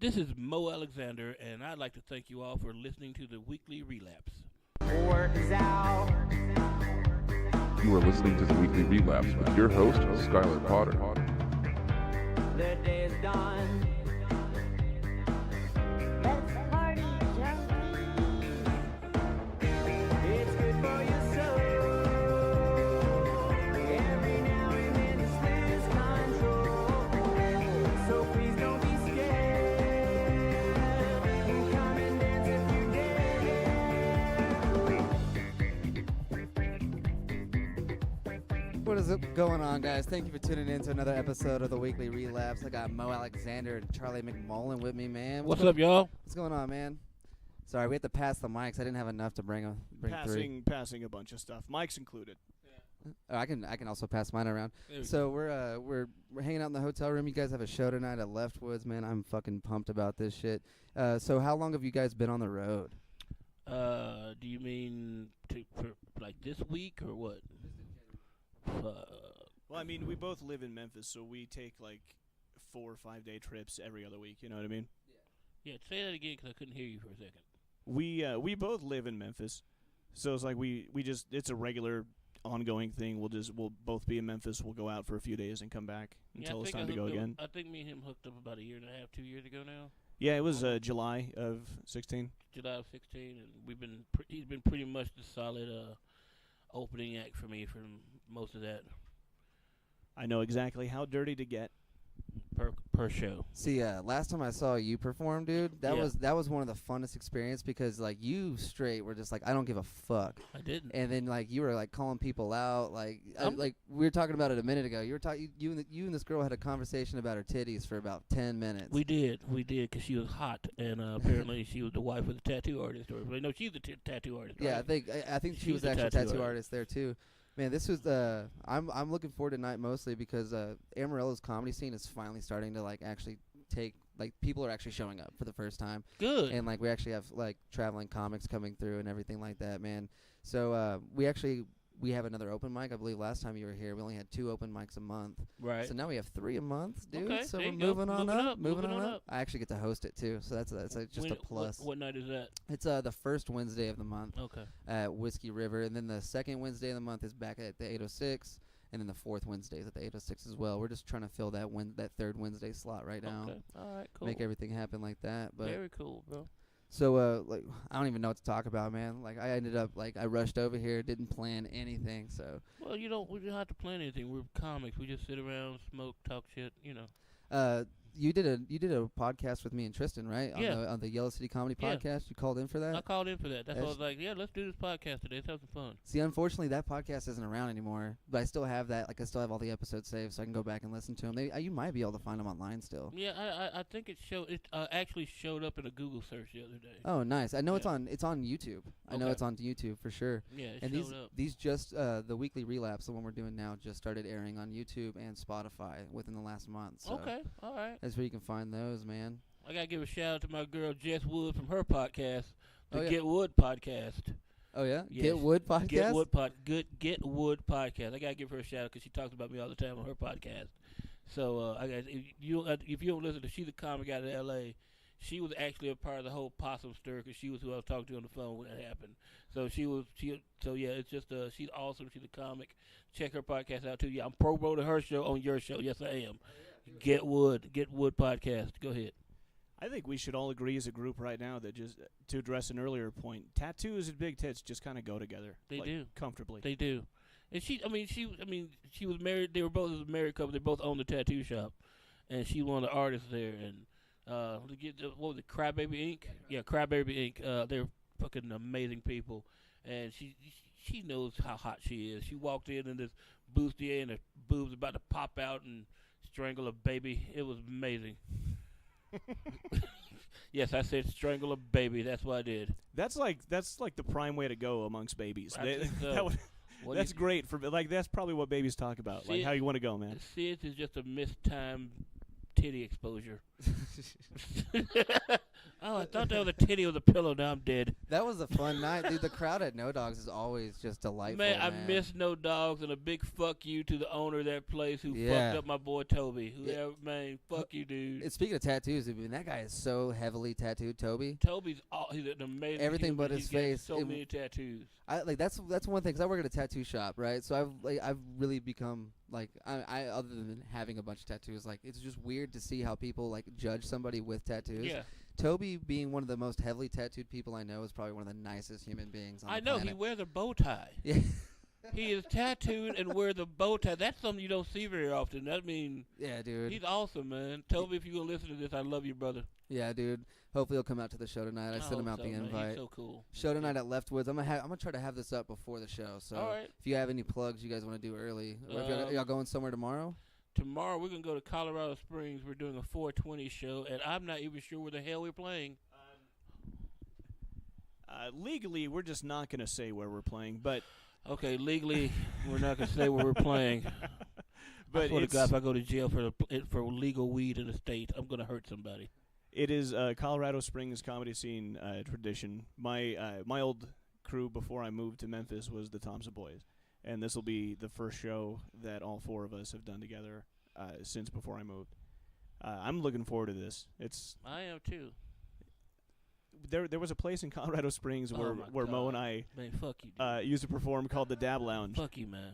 This is Mo Alexander, and I'd like to thank you all for listening to the weekly Relapse. Works out. You are listening to the Weekly Relapse with your host, Skylar Potter. The day is done. Let's party, junkies. It's good for your soul. Every now and then it's lose control. So please don't be scared. Come and dance if you dare. What is going on, guys? Thank you for tuning in to another episode of the Weekly Relapse. I got Mo Alexander and Charlie McMullen with me, man. What's up, y'all? What's going on, man? Sorry, we had to pass the mics. I didn't have enough to bring through. Passing a bunch of stuff, mics included. Oh, I can also pass mine around. So we're hanging out in the hotel room. You guys have a show tonight at Leftwoods, man. I'm fucking pumped about this shit. So how long have you guys been on the road? Do you mean for like this week or what? Well, I mean, we both live in Memphis, so we take like 4 or 5 day trips every other week. You know what I mean? Yeah, say that again because I couldn't hear you for a second. We both live in Memphis, so it's like we just it's a regular ongoing thing. We'll both be in Memphis. We'll go out for a few days and come back until it's time to go again. I think me and him hooked up about a year and a half, 2 years ago now. Yeah, it was July of 16. July of 16, and he's been pretty much the solid opening act for me for most of that I know exactly how dirty to get. per show. See, last time I saw you perform, dude, that was one of the funnest experiences because like you straight were just like, I don't give a fuck. I didn't. And then like you were like calling people out, like like we were talking about it a minute ago. You were talking, you and this girl had a conversation about her titties for about 10 minutes. We did, because she was hot, and apparently she was the wife of the tattoo artist. Or no, she's the tattoo artist. Yeah, right? I think she She's was the actually a tattoo tattoo artist there too. Man, this was I'm looking forward to tonight mostly because Amarillo's comedy scene is finally starting to like actually take like people are actually showing up for the first time. Good. And like we actually have like traveling comics coming through and everything like that, man. So we have another open mic. I believe last time you were here we only had 2 open mics a month. Right. So now we have 3 a month, dude. Okay, so there we're you go. moving on up. Moving up. I actually get to host it too, so that's just a plus. What night is that? It's the first Wednesday of the month. Okay. At Whiskey River, and then the second Wednesday of the month is back at the 806, and then the fourth Wednesday is at the 806 as well. We're just trying to fill that third Wednesday slot right now. Okay. All right. Cool. Make everything happen like that. But very cool, bro. so like I don't even know what to talk about, man. Like I ended up like I rushed over here, didn't plan anything. So Well, we don't have to plan anything. We're comics. We just sit around, smoke, talk shit. You know. you did a podcast with me and Tristan, right? Yeah. On the Yellow City Comedy Yeah. Podcast. You called in for that? I called in for that. That's why I was like, yeah, let's do this podcast today. Let's have some fun. See, unfortunately, that podcast isn't around anymore. But I still have that. Like, I still have all the episodes saved, so I can go back and listen to them. You might be able to find them online still. Yeah, I think it actually showed up in a Google search the other day. Oh, nice. I know Yeah. it's on YouTube. I know Okay. it's on YouTube for sure. Yeah, it And showed up. these just the Weekly Relapse, the one we're doing now, just started airing on YouTube and Spotify within the last month. So Okay, all right. that's where you can find those, man. I gotta give a shout out to my girl Jess Wood from her podcast, the Oh, yeah. Get Wood podcast. Oh yeah, Yes. Get Wood podcast. Get Wood podcast. I gotta give her a shout out because she talks about me all the time on her podcast. So if you don't listen to, she's a comic out of L.A. She was actually a part of the whole possum stir because she was who I was talking to on the phone when that happened. So it's just she's awesome. She's a comic. Check her podcast out too. Yeah, I'm promoting her show on your show. Yes, I am. Get Wood podcast. Go ahead. I think we should all agree as a group right now that just to address an earlier point, tattoos and big tits just kind of go together. They like, do comfortably. They do. And she was married. They were both a married couple. They both owned the tattoo shop, and she was one of the artists there. And what was it, Crybaby Inc? Yeah, Crybaby Inc. They're fucking amazing people, and she knows how hot she is. She walked in this bustier and her boobs about to pop out and strangle a baby. It was amazing. Yes, I said strangle a baby. That's what I did. That's like the prime way to go amongst babies. I think so. That's great for like that's probably what babies talk about, like how you want to go, man. See, it is just a mistimed titty exposure. Oh, I thought that was a titty with a pillow. Now I'm dead. That was a fun night, dude. The crowd at No Dogs is always just delightful. Man, I miss No Dogs, and a big fuck you to the owner of that place who Yeah. fucked up my boy Toby. Whoever, man, fuck you, dude. Speaking of tattoos, I mean, that guy is so heavily tattooed, Toby. He's an amazing Everything human. but his He's got face. So many tattoos. That's one thing, 'cause I work at a tattoo shop, right? So I've really become like I other than having a bunch of tattoos, like it's just weird to see how people like judge somebody with tattoos. Yeah. Toby, being one of the most heavily tattooed people I know, is probably one of the nicest human beings on I the know planet. he wears a bow tie. Yeah. He is tattooed and wears a bow tie. That's something you don't see very often. I mean, Yeah, dude. he's awesome, man. Toby, if you're gonna listen to this, I love you, brother. Yeah, dude. Hopefully he'll come out to the show tonight. I sent him hope out so, the man. invite. He's so cool. Show tonight at Leftwoods. I'm gonna try to have this up before the show. So All right. if you have any plugs you guys want to do early, or if y'all going somewhere tomorrow? Tomorrow we're gonna go to Colorado Springs. We're doing a 420 show, and I'm not even sure where the hell we're playing. Legally, we're just not going to say where we're playing, but Okay, legally, we're not gonna say where we're playing. but I swear to it's, God, if I go to jail for legal weed in the state, I'm gonna hurt somebody. it is Colorado Springs comedy scene tradition. My old crew before I moved to Memphis was the Thompson Boys, and this will be the first show that all four of us have done together since before I moved. I'm looking forward to this. I am too. There was a place in Colorado Springs Oh where my Mo God. and I Man, fuck you, dude. used to perform called the Dab Lounge. Fuck you, man.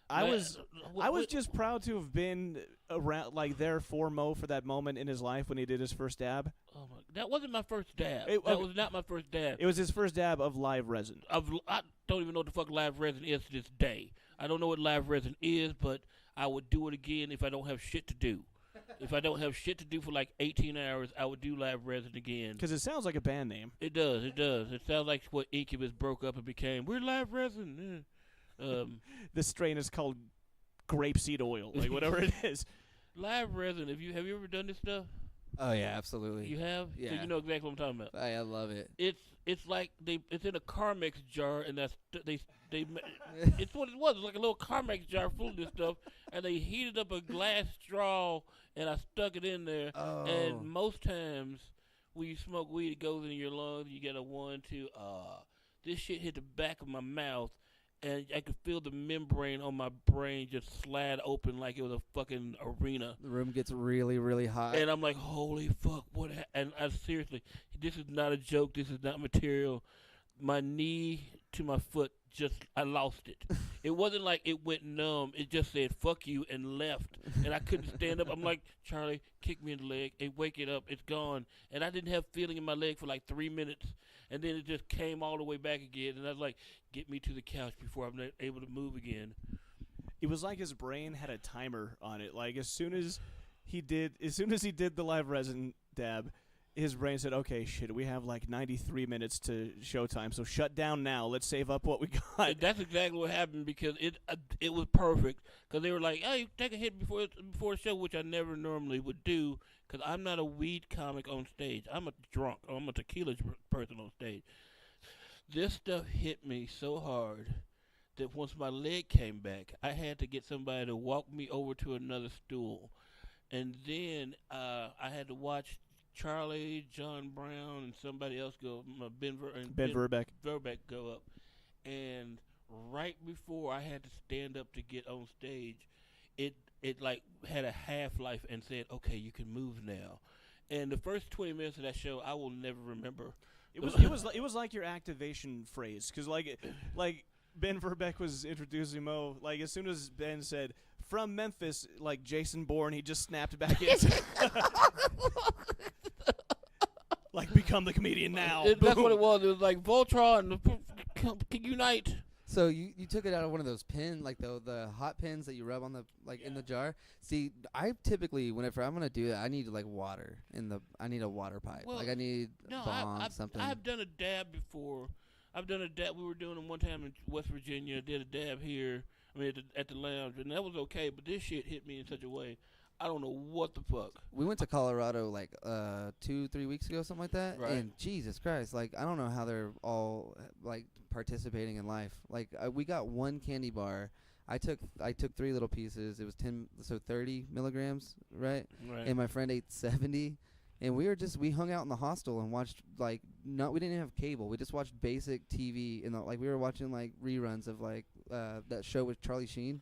I Man, was just proud to have been around, like there for Mo for that moment in his life when he did his first dab. Oh my, that wasn't my first dab. It- that okay. was not my first dab. It was his first dab of live resin. I don't even know what the fuck live resin is to this day. I don't know what live resin is, but I would do it again if I don't have shit to do. If I don't have shit to do for like 18 hours, I would do live resin again. Because it sounds like a band name. It does. It does. It sounds like what Incubus broke up and became. We're live resin. This strain is called grapeseed oil, like whatever it is. Live resin. Have you ever done this stuff? Oh yeah, absolutely. You have. So Yeah. you know exactly what I'm talking about. I love it. It's like it's in a Carmex jar, and it's what it was. It's like a little Carmex jar full of this stuff, and they heated up a glass straw, and I stuck it in there. Oh. And most times when you smoke weed, it goes in your lungs. You get a 1, 2. This shit hit the back of my mouth, and I could feel the membrane on my brain just slide open like it was a fucking arena. The room gets really, really hot. And I'm like, holy fuck, what? And I seriously, this is not a joke. This is not material. My knee to my foot, I lost it. It wasn't like it went numb. It just said, fuck you, and left. And I couldn't stand up. I'm like, Charlie, kick me in the leg. Hey, wake it up. It's gone. And I didn't have feeling in my leg for like 3 minutes. And then it just came all the way back again. And I was like, get me to the couch before I'm able to move again. It was like his brain had a timer on it. Like as soon as he did the live resin dab, his brain said, "Okay, shit, we have like 93 minutes to showtime, so shut down now. Let's save up what we got." That's exactly what happened because it was perfect. Because they were like, "Hey, take a hit before the show," which I never normally would do because I'm not a weed comic on stage. I'm a drunk. I'm a tequila person on stage. This stuff hit me so hard that once my leg came back, I had to get somebody to walk me over to another stool, and then I had to watch Charlie, John Brown, and somebody else go. Ben Verbeek go up, and right before I had to stand up to get on stage, it like had a half-life and said, "Okay, you can move now." And the first 20 minutes of that show, I will never remember. It was like your activation phrase, because like Ben Verbeek was introducing Mo. Like as soon as Ben said from Memphis, like Jason Bourne, he just snapped back in. Like become the comedian now. That's what it was. It was like Voltron, unite. So you took it out of one of those pins, like the hot pins that you rub on the in the jar. See, I typically whenever I'm gonna do that, I need like water I need a water pipe. Well, like I need bomb I've something. I've done a dab before. I've done a dab. We were doing it one time in West Virginia. I did a dab here. I mean, at the lounge, and that was okay. But this shit hit me in such a way. I don't know what the fuck. We went to Colorado like 2-3 weeks ago, something like that. Right. And Jesus Christ, like I don't know how they're all like participating in life. Like we got one candy bar. I took 3 little pieces. It was 30 milligrams, right? Right. And my friend ate 70. And we hung out in the hostel and watched we didn't have cable. We just watched basic TV and we were watching like reruns of that show with Charlie Sheen.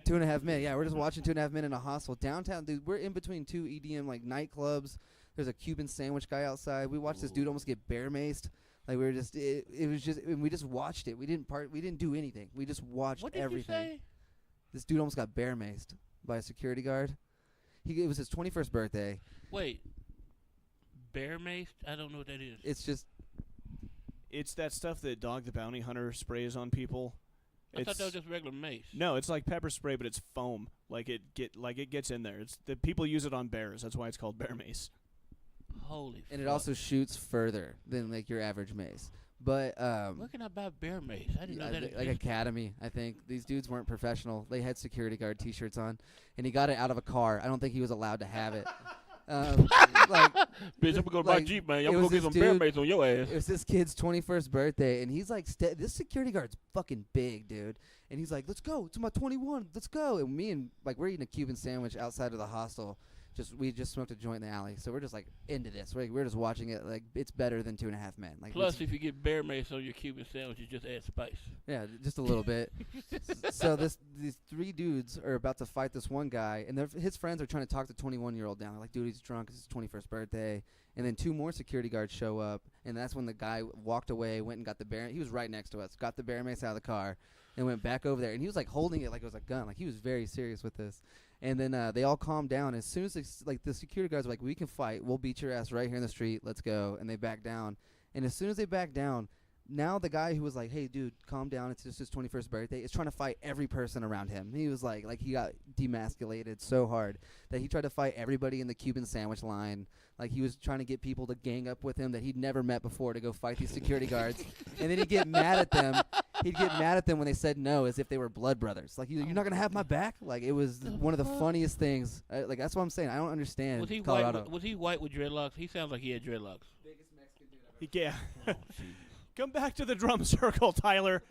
2.5 Men. Yeah, we're just watching 2.5 Men in a hostel downtown. Dude, we're in between 2 EDM nightclubs. There's a Cuban sandwich guy outside. We watched this dude almost get bear maced. Like we were just it was just and we just watched it. We didn't do anything. We just watched everything. What did you say? This dude almost got bear maced by a security guard. It was his 21st birthday. Wait. Bear mace? I don't know what that is. It's that stuff that Dog the Bounty Hunter sprays on people. I thought that was just regular mace. No, it's like pepper spray, but it's foam. It gets in there. It's the people use it on bears. That's why it's called bear mace. Holy fuck. And it also shoots further than your average mace. But where can I buy bear mace? I didn't know that existed. Academy, I think. These dudes weren't professional. They had security guard T-shirts on, and he got it out of a car. I don't think he was allowed to have it. Bitch, I'm gonna go buy a Jeep, man. I'm gonna go get some bear mace on your ass. It was this kid's 21st birthday, and he's like, this security guard's fucking big, dude. And he's like, let's go. It's my 21. Let's go. And me and we're eating a Cuban sandwich outside of the hostel. We just smoked a joint in the alley, so we're just into this. We're just watching it. It's better than 2.5 Men. Plus, if you get bear mace on your Cuban sandwich, you just add spice. Yeah, just a little bit. So these 3 dudes are about to fight this one guy, and his friends are trying to talk the 21-year-old down. They're like, dude, he's drunk. It's his 21st birthday. And then 2 more security guards show up, and that's when the guy walked away, went and got the bear. He was right next to us. Got the bear mace out of the car, and went back over there. And he was holding it like it was a gun. He was very serious with this. And then they all calmed down. As soon as the security guards were like, we can fight. We'll beat your ass right here in the street. Let's go. And they backed down. And as soon as they backed down, now the guy who was like, hey, dude, calm down. It's just his 21st birthday, is trying to fight every person around him. He was like he got demasculated so hard that he tried to fight everybody in the Cuban sandwich line. He was trying to get people to gang up with him that he'd never met before to go fight these security guards. And then he'd get mad at them. He'd get mad at them when they said no, as if they were blood brothers. You're not going to have my back? It was one of the funniest things. That's what I'm saying. I don't understand Colorado. Was he white with dreadlocks? He sounds like he had dreadlocks. Biggest Mexican dude Yeah. Oh, Come back to the drum circle, Tyler.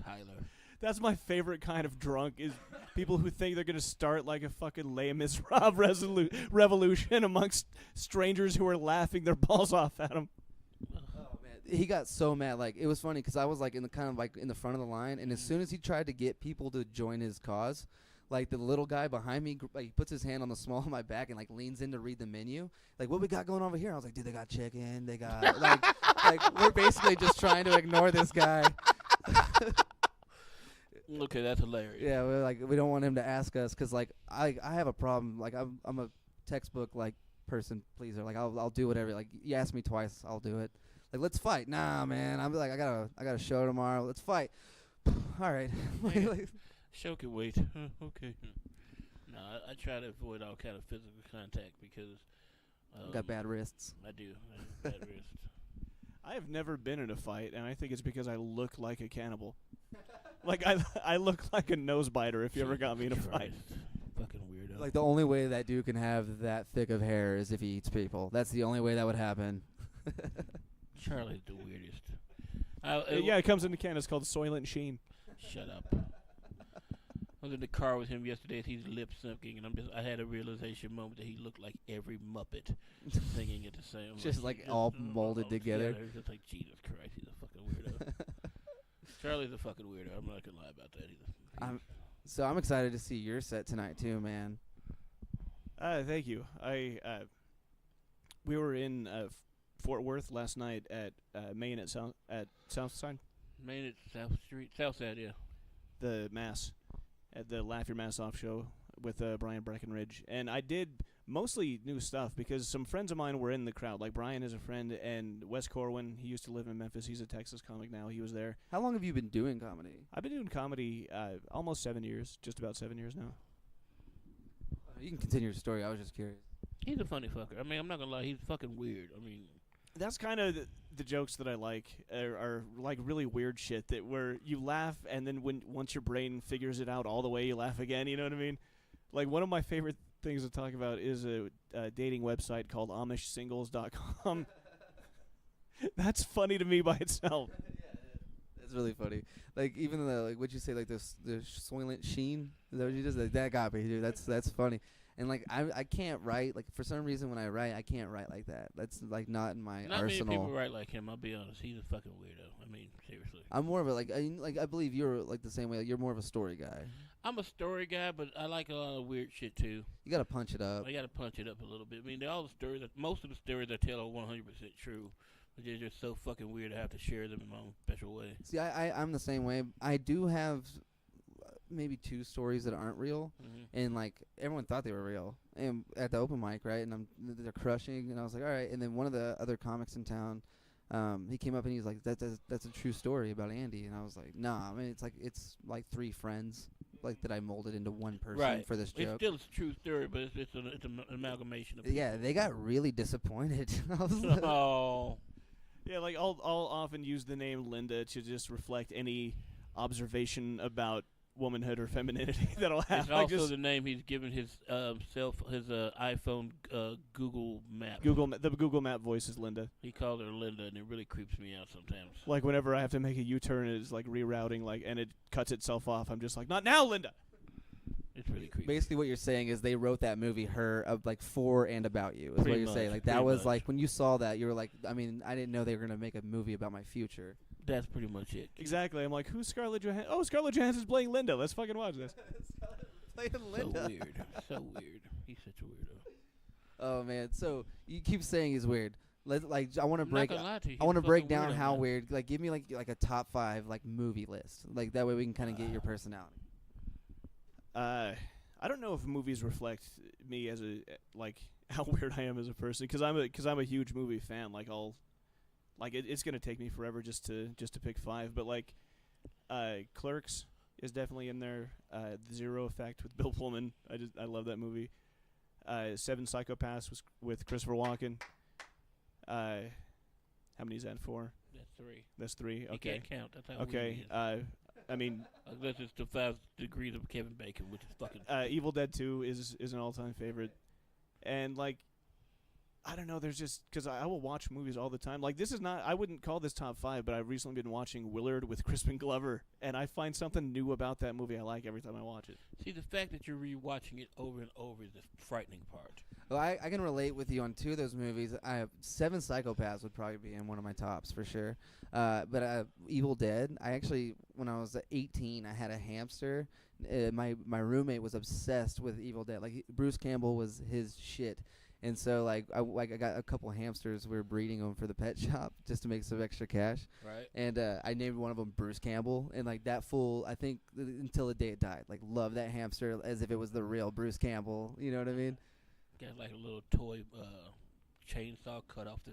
Tyler. That's my favorite kind of drunk, is people who think they're going to start a fucking Les Miserables revolution amongst strangers who are laughing their balls off at him. Oh, man. He got so mad. It was funny because I was in the in the front of the line, and as soon as he tried to get people to join his cause, the little guy behind me, he puts his hand on the small of my back and leans in to read the menu. What we got going over here? I was like, dude, they got chicken. They got we're basically just trying to ignore this guy. Okay, that's hilarious. Yeah, we're we don't want him to ask us because I have a problem. I'm a textbook person pleaser. I'll do whatever. You ask me twice, I'll do it. Let's fight. Nah, man. I'm I got a show tomorrow. Let's fight. All right. Show can wait. Okay. No, I try to avoid all kind of physical contact because got bad wrists. I do. I have bad wrists. I have never been in a fight, and I think it's because I look like a cannibal. I look like a nose biter if you ever got me in a fight. Fucking weirdo. The only way that dude can have that thick of hair is if he eats people. That's the only way that would happen. Charlie's the weirdest. It comes in the can. It's called Soylent Sheen. Shut up. I was in the car with him yesterday and he's lip syncing, and I had a realization moment that he looked like every Muppet singing at the same time. Just all molded together. Yeah, just Jesus Christ, he's a fucking weirdo. Charlie's a fucking weirdo. I'm not gonna lie about that either. So I'm excited to see your set tonight too, man. Thank you. We were in Fort Worth last night at Main at Southside. Main at Southside, yeah. The Mass. At the Laugh Your Mass Off show with Brian Breckenridge. And I did mostly new stuff because some friends of mine were in the crowd. Brian is a friend, and Wes Corwin, he used to live in Memphis. He's a Texas comic now. He was there. How long have you been doing comedy? I've been doing comedy almost 7 years, just about 7 years now. You can continue your story. I was just curious. He's a funny fucker. I'm not going to lie. He's fucking weird. That's kind of the jokes that I like are really weird shit that where you laugh and then once your brain figures it out all the way, you laugh again. You know what I mean? One of my favorite things to talk about is a dating website called AmishSingles.com. That's funny to me by itself. That's really funny. Like even the like what you say like the Soylent Sheen. Is that what you just like that got me, dude? That's funny. And like I can't write like for some reason when I write I can't write like that. That's like not in my Not arsenal. many people write like him. I'll be honest. He's a fucking weirdo. I mean, seriously. I'm more of a I believe you're like the same way. Like, you're more of a story guy. I'm a story guy, but I like a lot of weird shit too. You gotta punch it up. I got to punch it up a little bit. I mean, all the stories, most of the stories I tell are 100% true, but they're just so fucking weird. I have to share them in my own special way. See, I'm the same way. I do have maybe 2 stories that aren't real, and like everyone thought they were real. And at the open mic, right? And they're crushing, and I was like, all right. And then one of the other comics in town, he came up and he's like, that's a true story about Andy. And I was like, nah. I mean, it's like 3 friends, like that I molded into one person for this joke. It's still a true story, but it's an amalgamation of. Yeah, they got really disappointed. I was like, Oh. Yeah, like I'll often use the name Linda to just reflect any observation about womanhood or femininity that I'll have. It's like also the name he's given his iPhone Google Map. The Google Map voice is Linda. He called her Linda, and it really creeps me out sometimes. Like whenever I have to make a U-turn, it's like rerouting, like, and it cuts itself off. I'm just like, not now, Linda. It's really creepy. basically what you're saying is they wrote that movie Her of like for and about you is Pretty what you're much, saying. Like pretty that was much. like when you saw that you were like, I mean, I didn't know they were gonna make a movie about my future. That's pretty much it. Exactly. I'm like, who's Scarlett Johansson? Oh, Scarlett Johansson's playing Linda. Let's fucking watch this. Playing So weird. So weird. He's such a weirdo. Oh man, so you keep saying he's weird. I want to I'm break. not gonna lie to you. I want to He's break fucking down weirdo, how man. weird. Like, give me like a top 5 like movie list. Like that way we can kind of get your personality. I don't know if movies reflect me as a like how weird I am as a person because I'm a huge movie fan. Like it's gonna take me forever just to pick 5. But like, Clerks is definitely in there. The Zero Effect with Bill Pullman. I love that movie. 7 Psychopaths with Christopher Walken. How many is that? 4? That's 3. That's 3. You Okay. can't count. That's how Okay. weird I mean, unless it's the 5 degrees of Kevin Bacon, which is fucking. Evil Dead 2 is an all-time favorite, and like, I don't know. There's just because I will watch movies all the time. Like this is not. I wouldn't call this top 5, but I've recently been watching Willard with Crispin Glover, and I find something new about that movie I like every time I watch it. See, the fact that you're rewatching it over and over is the frightening part. Well, I can relate with you on 2 of those movies. I have 7 Psychopaths would probably be in one of my tops for sure. But Evil Dead. I actually, when I was 18, I had a hamster. My roommate was obsessed with Evil Dead. Like Bruce Campbell was his shit. And so I got a couple hamsters. We were breeding them for the pet shop just to make some extra cash. Right. And I named one of them Bruce Campbell. And like that fool, I think until the day it died, like loved that hamster as if it was the real Bruce Campbell. You know what I mean? Got like a little toy chainsaw cut off the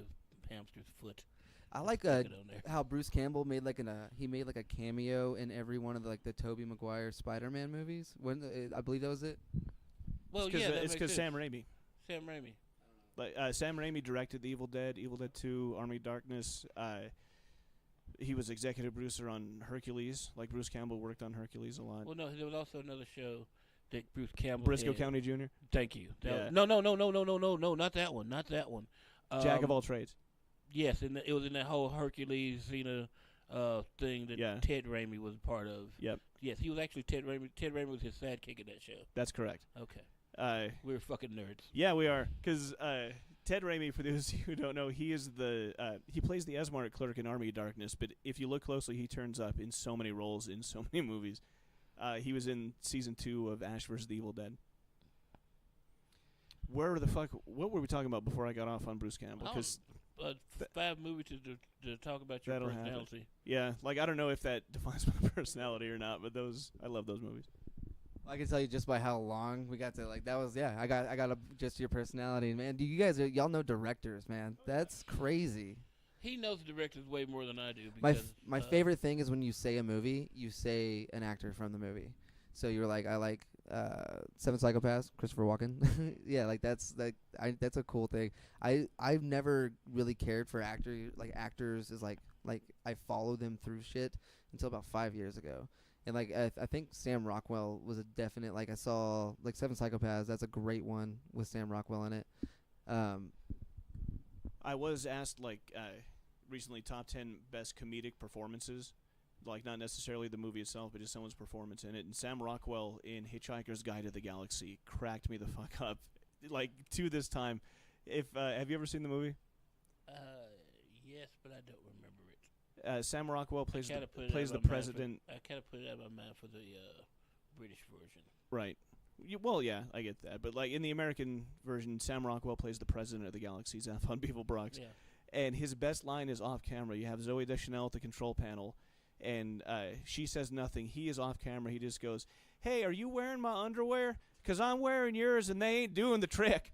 hamster's foot. I like Stick it on there. how Bruce Campbell made like a cameo in every one of the Tobey Maguire Spider-Man movies. I believe that was it. Well, It's yeah, that it's makes because sense. Sam Raimi. Sam Raimi. Like Sam Raimi directed the Evil Dead 2, Army of Darkness. He was executive producer on Hercules. Like Bruce Campbell worked on Hercules a lot. Well, no, there was also another show that Bruce Campbell Briscoe had. County Jr. Thank you. Yeah. No, not that one. Not that one. Jack of all trades. Yes, and it was in that whole Hercules Xena thing that Yeah. Ted Raimi was a part of. Yep, Yes, he was actually Ted Raimi. Ted Raimi was his sidekick in that show. that's correct. Okay, we were fucking nerds. Yeah, we are. Because Ted Raimi, for those who don't know, he is he plays the Esmart clerk in Army of Darkness. But if you look closely, he turns up in so many roles in so many movies. He was in season 2 of Ash vs. the Evil Dead. What were we talking about before I got off on Bruce Campbell? 'Cause 5 movies to talk about your that'll happen. personality. yeah, like I don't know if that defines my personality or not, but I love those movies. I can tell you just by how long we got to like that was I got just your personality, man. Do you guys y'all know directors, man? That's crazy. He knows the directors way more than I do. My Because, my favorite thing is when you say a movie, you say an actor from the movie. So you were like, I like 7 Psychopaths, Christopher Walken. Yeah, like that's a cool thing. I've never really cared for actors is like I follow them through shit until about 5 years ago. And like I think Sam Rockwell was a definite I saw like 7 Psychopaths. That's a great one with Sam Rockwell in it. I was asked recently top 10 best comedic performances. like not necessarily the movie itself, but just someone's performance in it. And Sam Rockwell in Hitchhiker's Guide to the Galaxy cracked me the fuck up, like to this time. If have you ever seen the movie? Yes, but I don't remember it. Sam Rockwell plays the the president. I kind of put it out of my mind for the British version. Right. Well, yeah, I get that. But like in the American version, Sam Rockwell plays the president of the galaxy, Zeph on Beeple Brox. Yeah. And his best line is off camera. You have Zoe Deschanel at the control panel, and she says nothing. He is off camera. He just goes, "Hey, are you wearing my underwear? 'Cause I'm wearing yours, and they ain't doing the trick."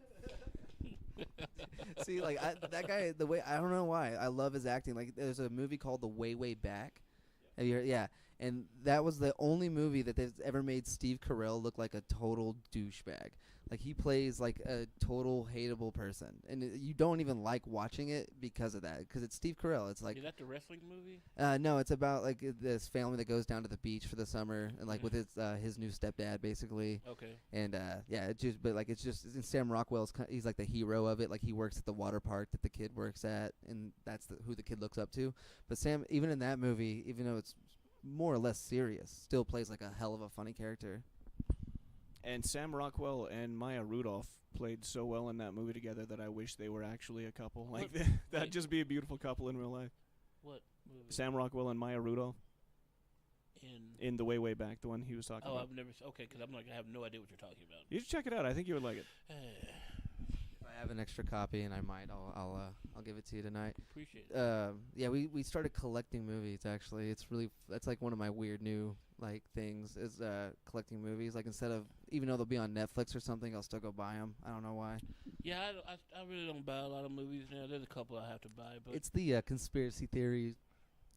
See, like that guy, the way I don't know why I love his acting. Like, there's a movie called The Way Way Back. Have you heard? Yeah, and that was the only movie that they've ever made Steve Carell look like a total douchebag. Like, he plays like a total hateable person, and you don't even like watching it because of that. Because it's Steve Carell. It's like, is that the wrestling movie? No, it's about like this family that goes down to the beach for the summer, and like with his new stepdad, basically. Okay. And yeah, it's just Sam Rockwell's he's like the hero of it. Like, he works at the water park that the kid works at, and that's who the kid looks up to. But Sam, even in that movie, even though it's more or less serious, still plays like a hell of a funny character. And Sam Rockwell and Maya Rudolph played so well in that movie together that I wish they were actually a couple. Like, that'd just be a beautiful couple in real life. What movie? Sam Rockwell and Maya Rudolph in The Way Way Back, the one he was talking about. I've never. Okay, because I have no idea what you're talking about. You should check it out. I think you would like it. If I have an extra copy, and I might, I'll give it to you tonight. Appreciate it. Yeah, we started collecting movies. Actually, that's like one of my weird new like things is collecting movies. Like, instead of, even though they'll be on Netflix or something, I'll still go buy them. I don't know why. Yeah, I really don't buy a lot of movies now. There's a couple I have to buy, but It's the conspiracy theory.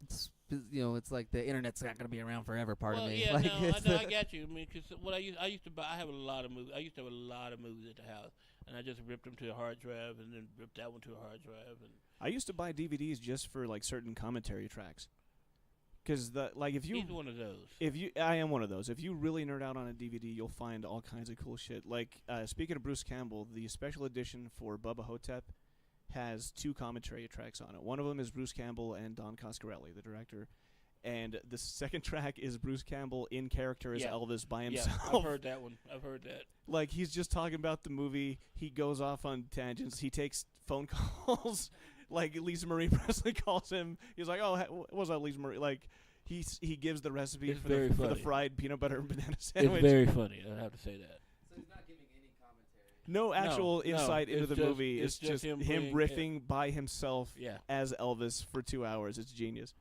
It's it's like the internet's not gonna be around forever. Part of me. Yeah, like, no, I got you. I mean, because what I used to buy, I have a lot of movies. I used to have a lot of movies at the house, and I just ripped them to a hard drive, and then ripped that one to a hard drive, and I used to buy DVDs just for like certain commentary tracks. Because if you, he's one of those. I am one of those. If you really nerd out on a DVD, you'll find all kinds of cool shit. Like, speaking of Bruce Campbell, the special edition for Bubba Hotep has 2 commentary tracks on it. One of them is Bruce Campbell and Don Coscarelli, the director. And the second track is Bruce Campbell in character as Elvis by himself. Yeah, I've heard that one. I've heard that. Like, he's just talking about the movie. He goes off on tangents. He takes phone calls. Like, Lisa Marie Presley calls him. He's like, "Oh, what was that, Lisa Marie?" Like, he gives the recipe for the fried peanut butter and banana sandwich. It's very funny. I have to say that. So he's not giving any commentary. No actual insight into the movie. It's It's just him playing, riffing by himself Yeah. as Elvis for 2 hours. It's genius.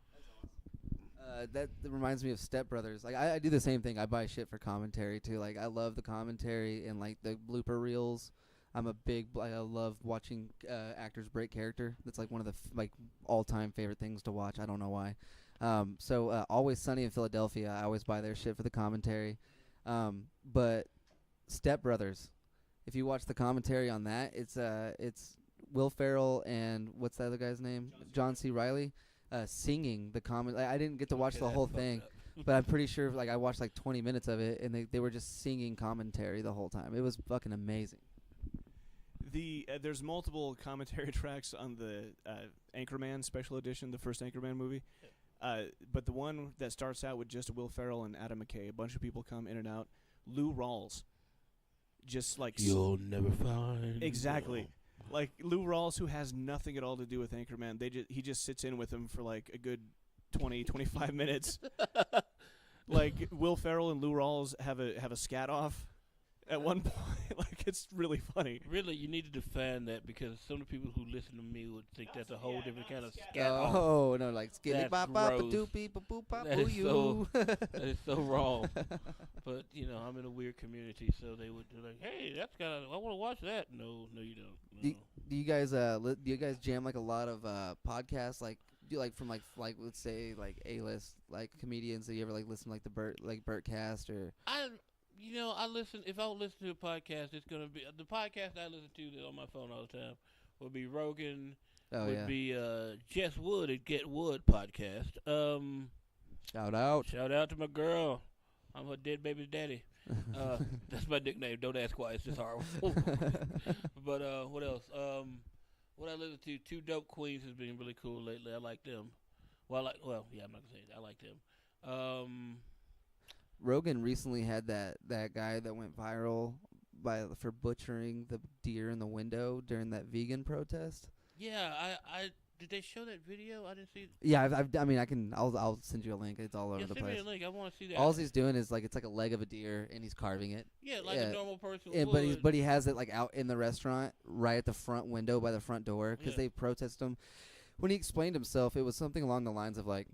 That reminds me of Step Brothers. Like, I do the same thing. I buy shit for commentary too. Like, I love the commentary and like the blooper reels. I'm a big. I love watching actors break character. That's like one of the all-time favorite things to watch. I don't know why. So Always Sunny in Philadelphia. I always buy their shit for the commentary. But Step Brothers, if you watch the commentary on that, it's Will Ferrell and what's the other guy's name? John C. Reilly. Singing the comment. I didn't get to watch the whole thing, but I'm pretty sure I watched like 20 minutes of it, and they were just singing commentary the whole time. It was fucking amazing. There's multiple commentary tracks on the Anchorman special edition, the first Anchorman movie. But the one that starts out with just Will Ferrell and Adam McKay, a bunch of people come in and out. Lou Rawls, just like you'll never find exactly. Like Lou Rawls, who has nothing at all to do with Anchorman, he just sits in with him for like a good 20-25 minutes. Like Will Ferrell and Lou Rawls have a scat off at one point. Like, it's really funny. Really, you need to define that, because some of the people who listen to me would think that's a whole different kind of scat. Oh no, like skilly That's bop bop gross. doo beep boop bop That boo is you. that is so wrong. But I'm in a weird community, so they would be like, "Hey, that's kind of I want to watch that." No, you don't. No. Do you guys jam like a lot of podcasts? Like, do you like from like let's say like A-list like comedians? Do you ever like listen to like the Bertcast or? I listen. If I listen to a podcast, it's gonna be the podcast I listen to that's on my phone all the time. Would be Rogan. Would be Jess Wood at Get Wood podcast. Shout out to my girl. I'm her dead baby's daddy. That's my nickname. Don't ask why. It's just horrible. But what else? What I listen to, Two Dope Queens has been really cool lately. I like them. I'm not gonna say it. I like them. Rogan recently had that guy that went viral for butchering the deer in the window during that vegan protest. Yeah, I did they show that video? I didn't see. Yeah, I mean, I'll send you a link. It's all over Yeah, the send me place. a link. I want to see that. All he's doing is it's like a leg of a deer, and he's carving it. Yeah, like yeah. a normal person Yeah, would. but he has it like out in the restaurant, right at the front window by the front door, because Yeah. they protest him. When he explained himself, it was something along the lines of like,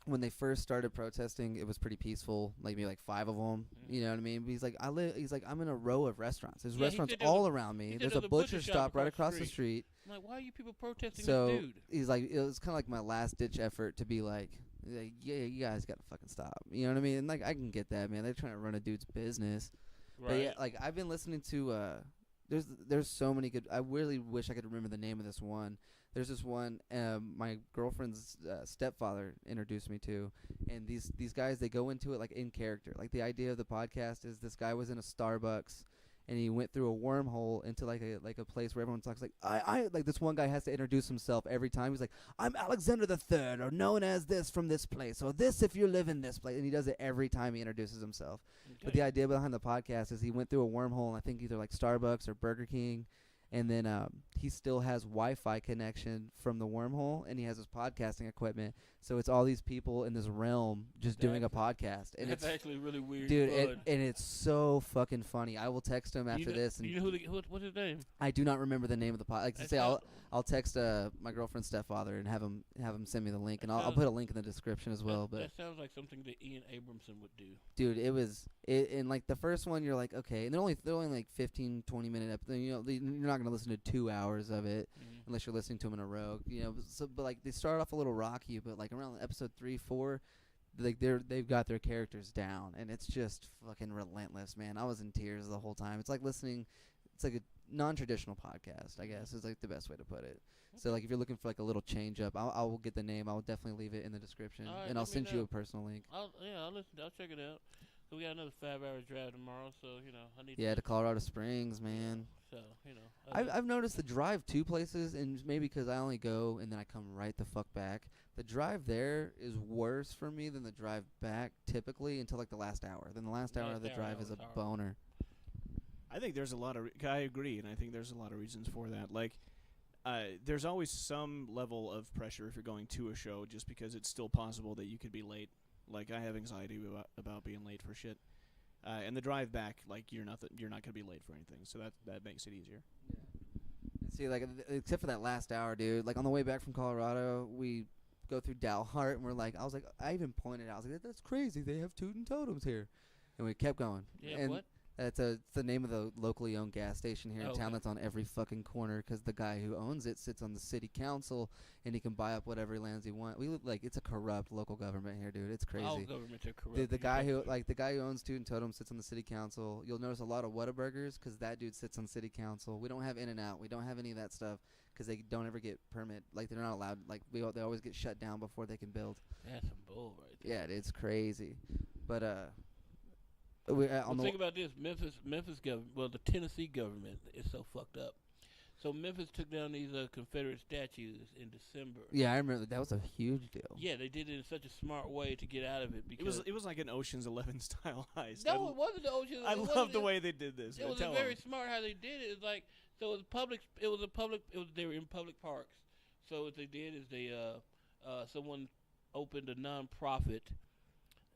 when they first started protesting, it was pretty peaceful, like maybe like 5 of them. You know what I mean? But he's like, I'm in a row of restaurants. There's Yeah, he restaurants said there was all around me. he said There's there a was a butcher butcher stop right across the street. I'm like, why are you people protesting So this dude? he's like, it was kind of like my last ditch effort to be like, yeah, you guys gotta fucking stop. You know what I mean? And like, I can get that, man. They're trying to run a dude's business. Right. But yeah, like I've been listening to there's so many good. I really wish I could remember the name of this one. There's this one my girlfriend's stepfather introduced me to, and these guys, they go into it like in character. Like the idea of the podcast is this guy was in a Starbucks and he went through a wormhole into like a place where everyone talks like I like this one guy has to introduce himself every time. He's like, I'm Alexander the Third, or known as this from this place, or this if you live in this place, and he does it every time he introduces himself. But the idea behind the podcast is he went through a wormhole, and I think either like Starbucks or Burger King, and then he still has Wi-Fi connection from the wormhole, and he has his podcasting equipment. So it's all these people in this realm just doing a podcast, and That's it's actually really weird. dude, fun. and it's so fucking funny. I will text him after this, and you know what's his name? I do not remember the name of the podcast. Like to That say, sounds- I'll text my girlfriend's stepfather and have him send me the link, and That I'll sounds- put a link in the description as well. But That sounds like something that Ian Abramson would do. dude, and like the first one, you're like, okay, and they're only like 15, 20 minute episodes. You know, you're not gonna listen to 2 hours of it unless you're listening to them in a row. You know, but like they start off a little rocky, but like around episode 3, 4, like they've got their characters down, and it's just fucking relentless, man. I was in tears the whole time. It's like listening. It's like a non-traditional podcast, I guess, is like the best way to put it. So like if you're looking for like a little change up, I will get the name. I'll definitely leave it in the description, All right, and I'll let me send you know. a personal link. I'll listen. I'll check it out. So we got another 5-hour drive tomorrow. So I need. Yeah, to Colorado Springs, man. So I've noticed the drive to places, and maybe because I only go and then I come right the fuck back. The drive there is worse for me than the drive back typically until like the last hour. Then the last hour of the drive is a boner. I think there's a lot of. I agree, and I think there's a lot of reasons for that. Like, there's always some level of pressure if you're going to a show, just because it's still possible that you could be late. Like, I have anxiety about being late for shit. And the drive back, like, you're not gonna be late for anything, so that makes it easier. See, like, except for that last hour, dude. Like on the way back from Colorado, we go through Dalhart, and I even pointed out, I was like, that's crazy. They have Tootin' Totems here, and we kept going. Yeah. And What? it's the name of the locally owned gas station here in Oh, town okay. that's on every fucking corner, because the guy who owns it sits on the city council, and he can buy up whatever lands he wants. We look like it's a corrupt local government here, dude. It's crazy. All governments are corrupt. The guy who owns Tootin' Totem sits on the city council. You'll notice a lot of Whataburgers because that dude sits on city council. We don't have In-N-Out. We don't have any of that stuff because they don't ever get permit. Like they're not allowed. Like they always get shut down before they can build. That's some bull right there. Yeah, it's crazy. But Think about this: Memphis government. Well, the Tennessee government is so fucked up. So Memphis took down these Confederate statues in December. Yeah, I remember that was a huge deal. Yeah, they did it in such a smart way to get out of it because It was like an Ocean's 11 style heist. no, it wasn't the ocean. I love the way they did this. It was Tell very 'em. smart how they did it. It's like so it was public. They were in public parks. So what they did is they someone opened a nonprofit,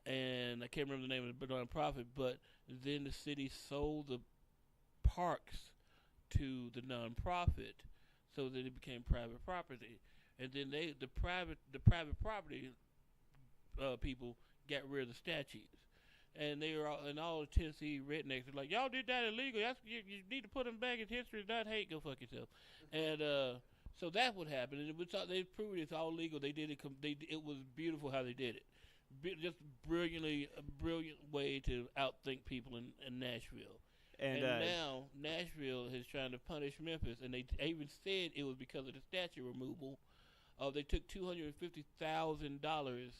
and I can't remember the name of the nonprofit, but then the city sold the parks to the nonprofit, so that it became private property, and then the private property people got rid of the statues, and they were all the Tennessee rednecks were like, y'all did that illegal. You need to put them back in history, not hate. Go fuck yourself. And so that's what happened, and they proved it's all legal. They did it. It was beautiful how they did it. Just a brilliant way to outthink people in Nashville. And now Nashville is trying to punish Memphis, and they even said it was because of the statue removal. They took $250,000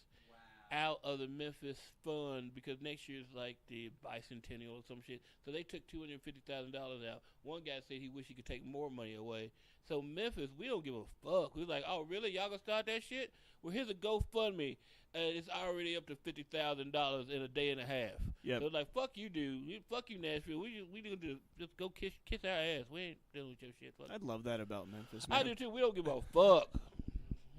out of the Memphis fund because next year's like the bicentennial or some shit. So they took $250,000 out. One guy said he wished he could take more money away. So Memphis, we don't give a fuck. We're like, oh really? Y'all gonna start that shit? Well, here's a GoFundMe. It's already up to $50,000 in a day and a half. Yep. So it's like, fuck you, dude. Fuck you, Nashville. We need to just go kiss our ass. We ain't dealing with your shit. Fuck. I'd love that about Memphis, man. I do too. We don't give a fuck.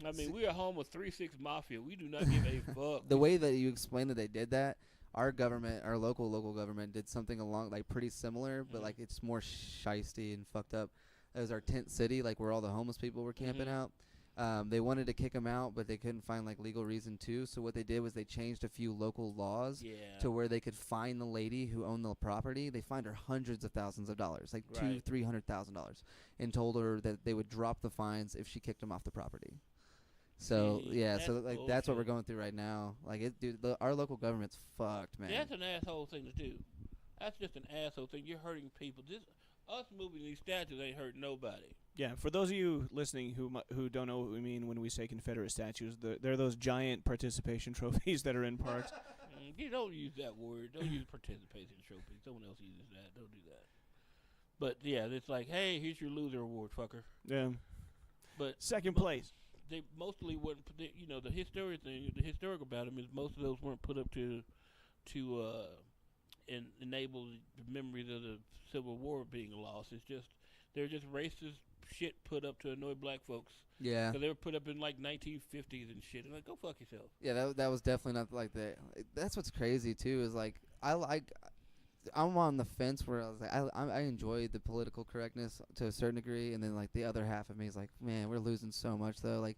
I mean, we are home of 3-6 Mafia. We do not give a fuck. The way that you explained that they did that, our government, our local government, did something along like pretty similar, but like it's more shisty and fucked up. It was our tent city, like where all the homeless people were camping out. They wanted to kick them out, but they couldn't find like legal reason to. So what they did was they changed a few local laws to where they could fine the lady who owned the property. They fined her hundreds of thousands of dollars, like $200,000-$300,000, and told her that they would drop the fines if she kicked them off the property. So so like bullshit. that's what we're going through right now. Like dude, our local government's fucked, man. That's an asshole thing to do. That's just an asshole thing. You're hurting people. Us moving these statues ain't hurting nobody. Yeah, for those of you listening who don't know what we mean when we say Confederate statues, they're those giant participation trophies that are in parks. You don't use that word. Don't use participation trophy. Someone else uses that. Don't do that. But yeah, it's like, hey, here's your loser award, fucker. Yeah. But second place. They mostly weren't. You know, the historic about them is most of those weren't put up to enable the memories of the Civil War being lost. It's just they're just racist shit put up to annoy black folks. Yeah. Because they were put up in like 1950s and shit. And like, go fuck yourself. Yeah, that was definitely not like that. That's what's crazy too. Is like I'm on the fence where I was like I enjoy the political correctness to a certain degree, and then like the other half of me is like, man, we're losing so much though. Like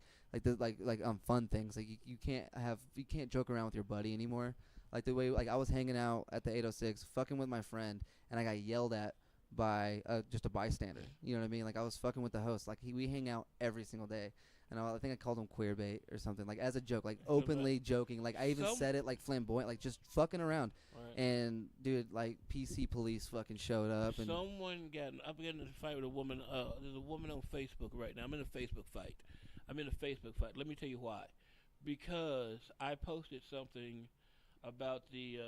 fun things. Like you can't joke around with your buddy anymore. Like the way like I was hanging out at the 806, fucking with my friend, and I got yelled at by just a bystander. You know what I mean? Like I was fucking with the host. Like we hang out every single day. And I think I called him queer bait or something, like as a joke, like openly joking. Like I even said it like flamboyant, like just fucking around. Right. And dude, like PC police fucking showed up. And I'm getting in a fight with a woman. There's a woman on Facebook right now. I'm in a Facebook fight. Let me tell you why. Because I posted something about the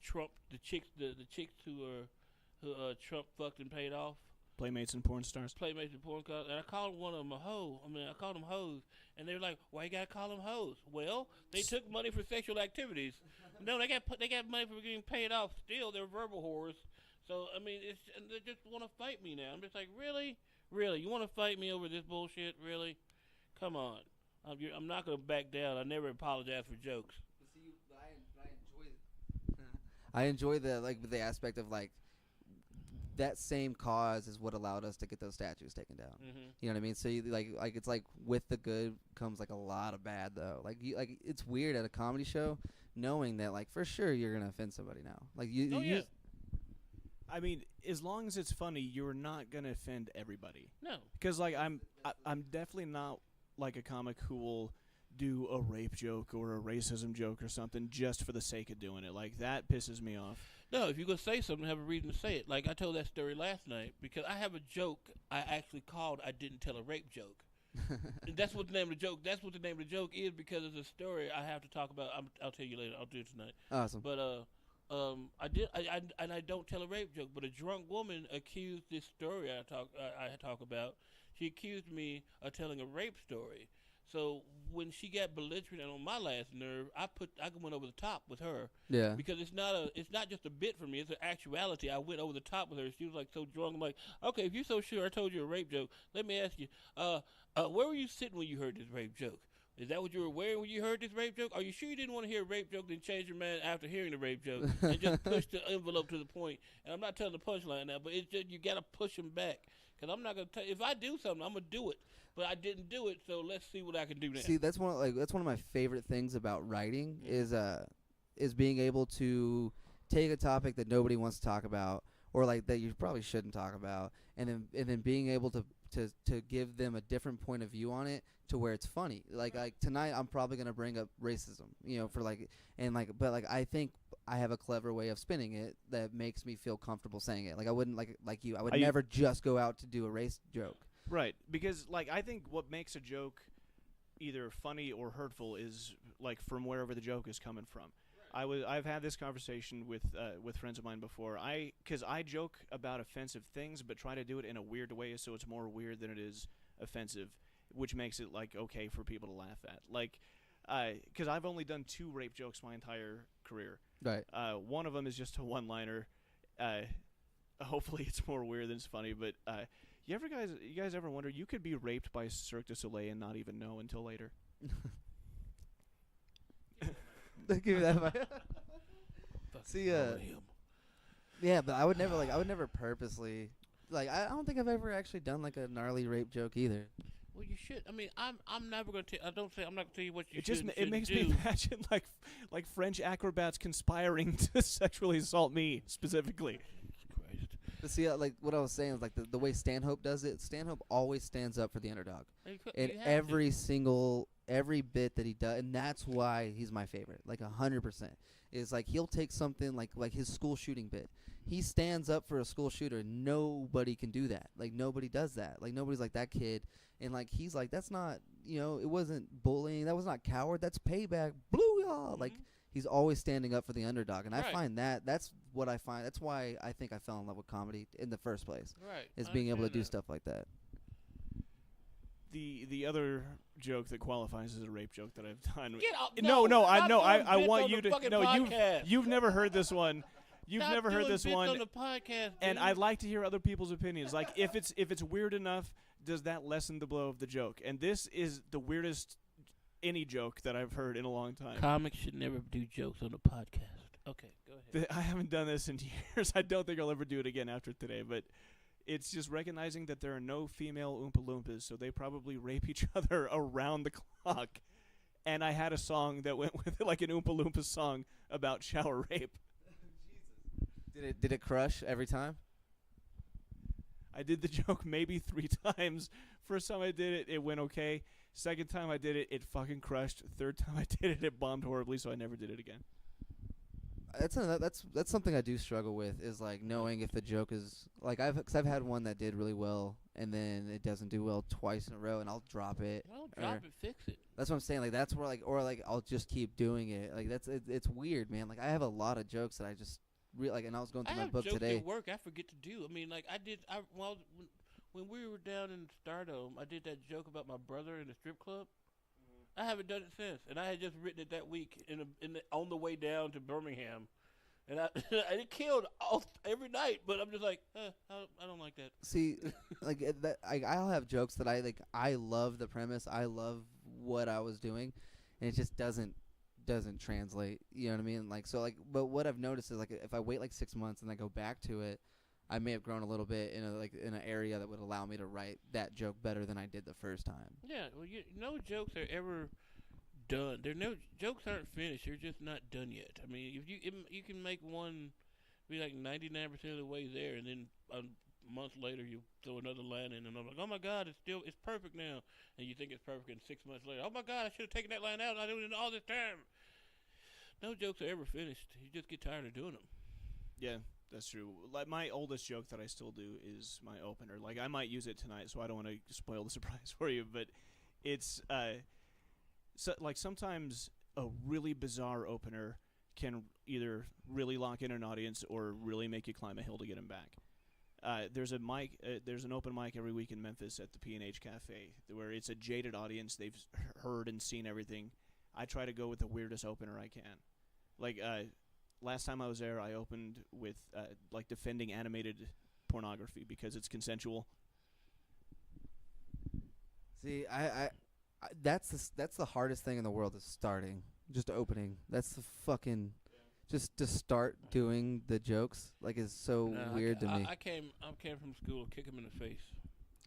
Trump, the chicks who Trump fucked and paid off. Playmates and porn stars. Playmates and porn stars. And I called one of them a hoe. I called them hoes. And they were like, why you gotta call them hoes? Well, they took money for sexual activities. No, they got money for getting paid off. Still, they're verbal whores. So, I mean, they just want to fight me now. I'm just like, really? Really? You want to fight me over this bullshit? Really? Come on. I'm not going to back down. I never apologize for jokes. I enjoy the aspect of like, that same cause is what allowed us to get those statues taken down. Mm-hmm. You know what I mean? So you, like it's like with the good comes like a lot of bad though. Like it's weird at a comedy show knowing that like for sure you're gonna offend somebody now. Like you. I mean, as long as it's funny, you're not gonna offend everybody. No. Because like I'm definitely not like a comic who will do a rape joke or a racism joke or something just for the sake of doing it. Like that pisses me off. No, if you're going to say something, have a reason to say it. Like I told that story last night because I have a joke I actually called I Didn't Tell a Rape Joke. And that's what the name of the joke. That's what the name of the joke is because it's a story I have to talk about. I'll tell you later. I'll do it tonight. Awesome. But I don't tell a rape joke. But a drunk woman accused this story I talk about. She accused me of telling a rape story. So when she got belligerent and on my last nerve, I went over the top with her. Yeah. Because it's not just a bit for me. It's an actuality. I went over the top with her. She was like so drunk. I'm like, okay, if you're so sure I told you a rape joke, let me ask you, where were you sitting when you heard this rape joke? Is that what you were wearing when you heard this rape joke? Are you sure you didn't want to hear a rape joke, then change your mind after hearing the rape joke and just push the envelope to the point? And I'm not telling the punchline now, but it's just you got to push them back. Because I'm not going to tell you. If I do something, I'm going to do it. But I didn't do it, so let's see what I can do now. See, that's one of my favorite things about writing is being able to take a topic that nobody wants to talk about or like that you probably shouldn't talk about, and then being able to give them a different point of view on it to where it's funny. Like tonight, I'm probably gonna bring up racism, but I think I have a clever way of spinning it that makes me feel comfortable saying it. Like I wouldn't like you. I would never just go out to do a race joke. Right, because like I think what makes a joke either funny or hurtful is like from wherever the joke is coming from. I've had this conversation with friends of mine before. Because I joke about offensive things, but try to do it in a weird way, so it's more weird than it is offensive, which makes it like okay for people to laugh at. Like, because I've only done 2 rape jokes my entire career. Right. One of them is just a one-liner. Hopefully, it's more weird than it's funny. But you guys ever wonder you could be raped by Cirque du Soleil and not even know until later? Give me that. See, yeah, but I would never purposely, like, I don't think I've ever actually done like a gnarly rape joke either. Well, you should. I mean, I'm never gonna tell. I'm not gonna tell you what you It should. just and it makes shouldn't me do. imagine like French acrobats conspiring to sexually assault me specifically. Christ. But see, like what I was saying is like the way Stanhope does it. Stanhope always stands up for the underdog in every bit that he does, and that's why he's my favorite. Like 100%. Is like he'll take something like his school shooting bit. He stands up for a school shooter. Nobody can do that. Like nobody does that. Like nobody's like that kid. And like he's like, that's not, it wasn't bullying. That was not coward. That's payback. Blue y'all. Like he's always standing up for the underdog. And I find that's what I find. That's why I think I fell in love with comedy in the first place. Right. Is being able to do stuff like that. The other joke that qualifies as a rape joke that I've done. Get out, I want you to fucking no. podcast. You've never heard this one. You've Stop never heard doing this bits one. on the podcast, And dude. I'd like to hear other people's opinions. Like if it's weird enough, does that lessen the blow of the joke? And this is the weirdest any joke that I've heard in a long time. Comics should never do jokes on the podcast. Okay, go ahead. I haven't done this in years. I don't think I'll ever do it again after today. But it's just recognizing that there are no female Oompa Loompas, so they probably rape each other around the clock. And I had a song that went with it, like an Oompa Loompa song about shower rape. Did it crush every time? I did the joke maybe 3 times. First time I did it, it went okay. Second time I did it, it fucking crushed. Third time I did it, it bombed horribly, so I never did it again. That's something I do struggle with, is like knowing if the joke is like cause I've had one that did really well and then it doesn't do well twice in a row and I'll drop it. Well, drop it, fix it. That's what I'm saying. Like that's where or I'll just keep doing it. Like it's weird, man. Like I have a lot of jokes that I just and I was going through my book jokes today. at work I forget to do. I mean, like when we were down in Stardome, I did that joke about my brother in the strip club. I haven't done it since, and I had just written it that week on the way down to Birmingham, and and it killed every night. But I'm just like, I don't like that. See, like I'll have jokes that I like. I love the premise. I love what I was doing, and it just doesn't translate. You know what I mean? Like so, like. But what I've noticed is like if I wait like 6 months and I go back to it, I may have grown a little bit in an area that would allow me to write that joke better than I did the first time. Yeah, well, no jokes are ever done. Jokes aren't finished. They're just not done yet. I mean, if you can make one be like 99% of the way there, and then a month later you throw another line in, and I'm like, oh my God, it's perfect now, and you think it's perfect, and 6 months later, oh my God, I should have taken that line out. I did it all this time. No jokes are ever finished. You just get tired of doing them. Yeah. That's true. Like my oldest joke that I still do is my opener. Like I might use it tonight, so I don't want to spoil the surprise for you. But it's like sometimes a really bizarre opener can either really lock in an audience or really make you climb a hill to get them back. There's an open mic every week in Memphis at the P&H Cafe where it's a jaded audience. They've heard and seen everything. I try to go with the weirdest opener I can. Like last time I was there, I opened with like defending animated pornography because it's consensual. See, I that's the hardest thing in the world is starting, just opening. That's the fucking just to start doing the jokes like is so weird to me. I came from school, kick him in the face.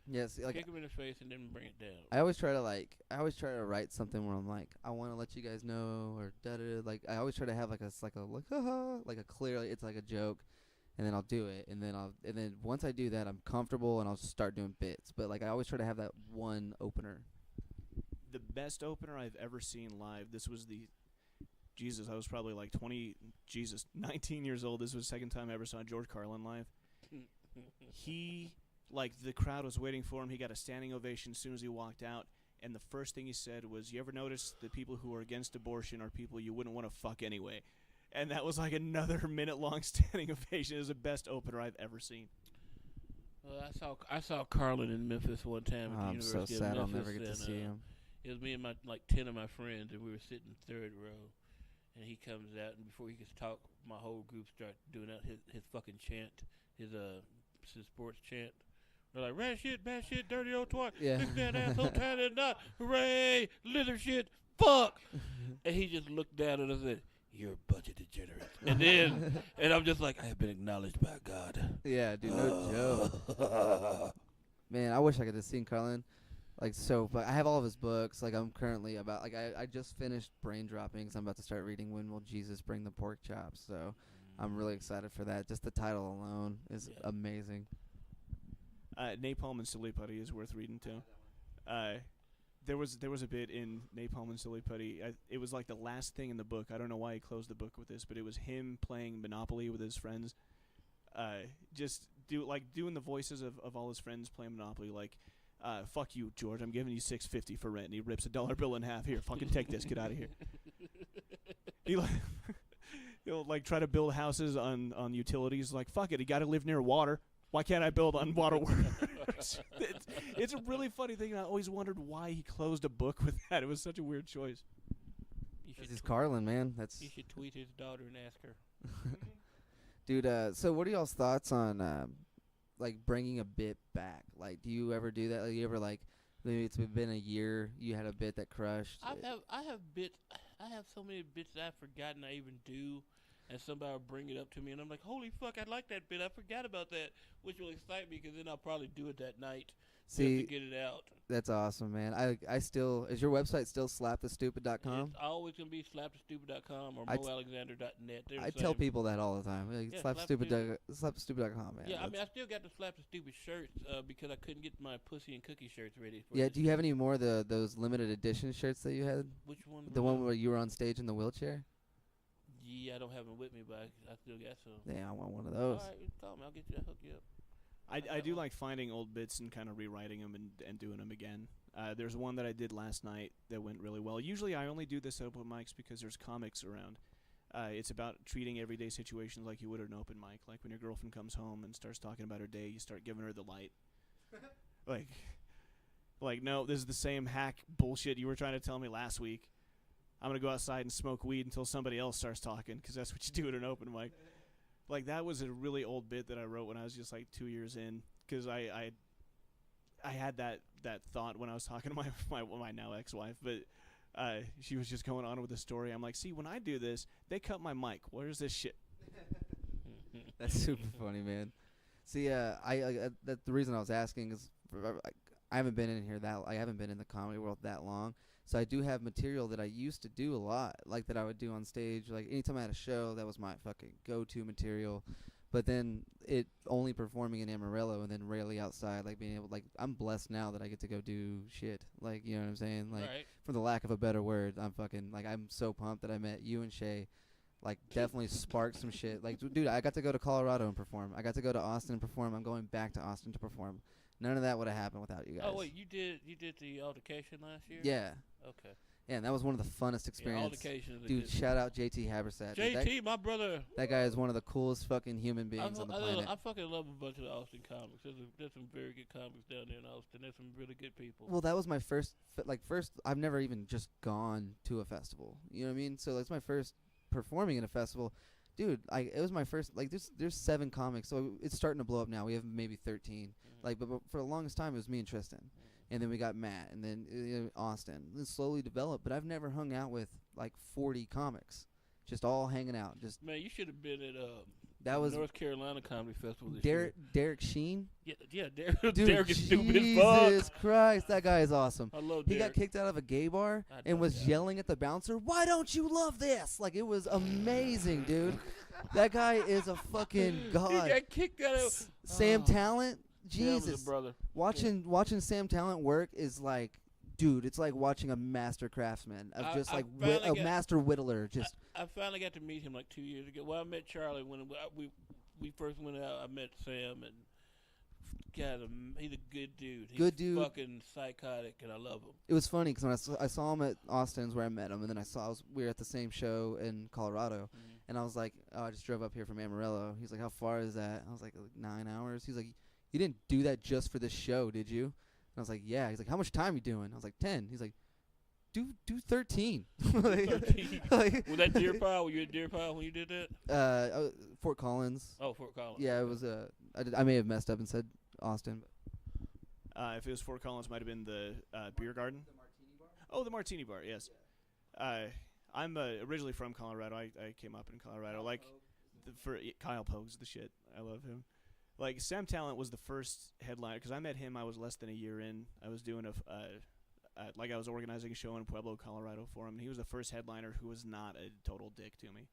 Yes, like kick him in the face and then bring it down. I always try to write something where I'm like, I want to let you guys know, or like I always try to have like a clear, it's like a joke, and then I'll do it, and then once I do that, I'm comfortable and I'll just start doing bits. But like I always try to have that one opener. The best opener I've ever seen live. This was I was probably like 19 years old. This was the second time I ever saw George Carlin live. Like the crowd was waiting for him. He got a standing ovation as soon as he walked out, and the first thing he said was, "You ever notice the people who are against abortion are people you wouldn't want to fuck anyway?" And that was like another minute-long standing ovation. It was the best opener I've ever seen. Well, I saw Carlin in Memphis one time at the I'm so University sad of I'll Memphis. never get to and, see him. It was me and my 10 of my friends, and we were sitting third row. And he comes out, and before he could talk, my whole group started doing out his fucking chant, his sports chant. They're like, rat shit, bad shit, dirty old twat, Yeah. fix that asshole, tie that knot, hooray, leather shit, fuck. And he just looked down at us and said, "You're a bunch of degenerates." And then, and I'm just like, I have been acknowledged by God. Yeah, dude, no joke. Man, I wish I could have seen Carlin. Like, so, but I have all of his books. Like, I'm currently about, like, I just finished Brain Droppings. I'm about to start reading When Will Jesus Bring the Pork Chops. So I'm really excited for that. Just the title alone is amazing. Napalm and Silly Putty is worth reading too. There was a bit in Napalm and Silly Putty. It was like the last thing in the book. I don't know why he closed the book with this, but it was him playing Monopoly with his friends. Just doing the voices of all his friends playing Monopoly. Like, fuck you, George. I'm giving you $6.50 for rent. And he rips a dollar bill in half. Here, fucking take this. Get out of here. He'll like try to build houses on utilities. Like, fuck it. He got to live near water. Why can't I build on waterworks? It's a really funny thing. And I always wondered why he closed a book with that. It was such a weird choice. You This is Carlin, man. That's You should tweet his daughter and ask her. dude. So, what are y'all's thoughts on like bringing a bit back? Like, do you ever do that? Like, you ever like maybe it's been a year, you had a bit that crushed? I have bits. I have so many bits that I've forgotten I even do, and somebody will bring it up to me, and I'm like, holy fuck, I like that bit. I forgot about that, which will excite me because then I'll probably do it that night. See, to get it out. That's awesome, man. I still is your website still slapthestupid.com? It's always gonna be slapthestupid.com or I'd- moalexander.net. They're the I tell same. people that all the time. Like, Yeah, slapthestupid.com, man. Yeah, I mean, I That's- still got the Slap the Stupid shirts because I couldn't get my pussy and cookie shirts ready. For yeah. this. Do you have any more of those limited edition shirts that you had? Which one? The one where you were on stage in the wheelchair? Yeah, I don't have them with me, but I still got some. Yeah, I want one of those. All right, you call me. I'll get you. I'll hook you up. I do like finding old bits and kind of rewriting them and doing them again. There's one that I did last night that went really well. Usually I only do this at open mics because there's comics around. It's about treating everyday situations like you would at an open mic. Like when your girlfriend comes home and starts talking about her day, you start giving her the light. like, no, this is the same hack bullshit you were trying to tell me last week. I'm going to go outside and smoke weed until somebody else starts talking because that's what you do at an open mic. Like, that was a really old bit that I wrote when I was just, like, 2 years in. Because I had that thought when I was talking to my now ex-wife. But she was just going on with the story. I'm like, see, when I do this, they cut my mic. Where's this shit? That's super funny, man. See, the reason I was asking is I haven't been in here I haven't been in the comedy world that long. So I do have material that I used to do a lot, like that I would do on stage. Like anytime I had a show, that was my fucking go-to material. But then it only performing in Amarillo and then rarely outside, like being able, like I'm blessed now that I get to go do shit. Like, you know what I'm saying? Like, Right. for the lack of a better word, I'm so pumped that I met you and Shay. Like, definitely sparked some shit. Like, dude, I got to go to Colorado and perform. I got to go to Austin and perform. I'm going back to Austin to perform. None of that would have happened without you guys. Oh wait, you did the altercation last year? Yeah. Okay. Yeah, and that was one of the funnest Yeah, experiences. altercation. Dude, shout out JT Habersat. Dude, JT, my brother. that guy is one of the coolest fucking human beings on the planet. I fucking love a bunch of the Austin comics. There's some very good comics down there in Austin. There's some really good people. Well, that was my first, I've never even just gone to a festival. You know what I mean? So it's my first performing in a festival. Dude, it was my first, like, there's 7 comics, so it's starting to blow up now. We have maybe 13. Like, but for the longest time, it was me and Tristan. And then we got Matt, and then Austin. It slowly developed, but I've never hung out with, like, 40 comics. Just all hanging out. Just Man, you should have been at that was North Carolina Comedy Festival this year. Derek Sheen. Yeah, Derek. Dude, Derek is stupid as fuck. Jesus Christ, that guy is awesome. I love He Derek. got kicked out of a gay bar I and know was that. yelling at the bouncer, "Why don't you love this?" Like, it was amazing, dude. That guy is a fucking He god. got kicked out of. Sam Talent, Yeah, was a Jesus. brother. Watching Sam Talent work is like, dude, it's like watching a master craftsman of I- just I like finally a got- master whittler. Just I finally got to meet him like 2 years ago. Well, I met Charlie when we first went out. I met Sam and he's a good dude. He's Good dude. fucking psychotic, and I love him. It was funny because when I saw him at Austin's where I met him, and then we were at the same show in Colorado, and I was like, oh, I just drove up here from Amarillo. He's like, how far is that? I was like 9 hours. He's like, you didn't do that just for this show, did you? And I was like, yeah. He's like, how much time you doing? I was like, 10. He's like, do 13. 13. Was that Deer Pile? Were you at Deer Pile when you did that? Fort Collins. Oh, Fort Collins. Yeah, it was. I may have messed up and said Austin. If it was Fort Collins, might have been the beer garden. The Martini Bar. Oh, the Martini Bar. Yes. I'm originally from Colorado. I came up in Colorado. Kyle Pogue's the shit. I love him. Like Sam Talent was the first headliner because I met him. I was less than a year in. I was doing I was organizing a show in Pueblo, Colorado for him. And he was the first headliner who was not a total dick to me.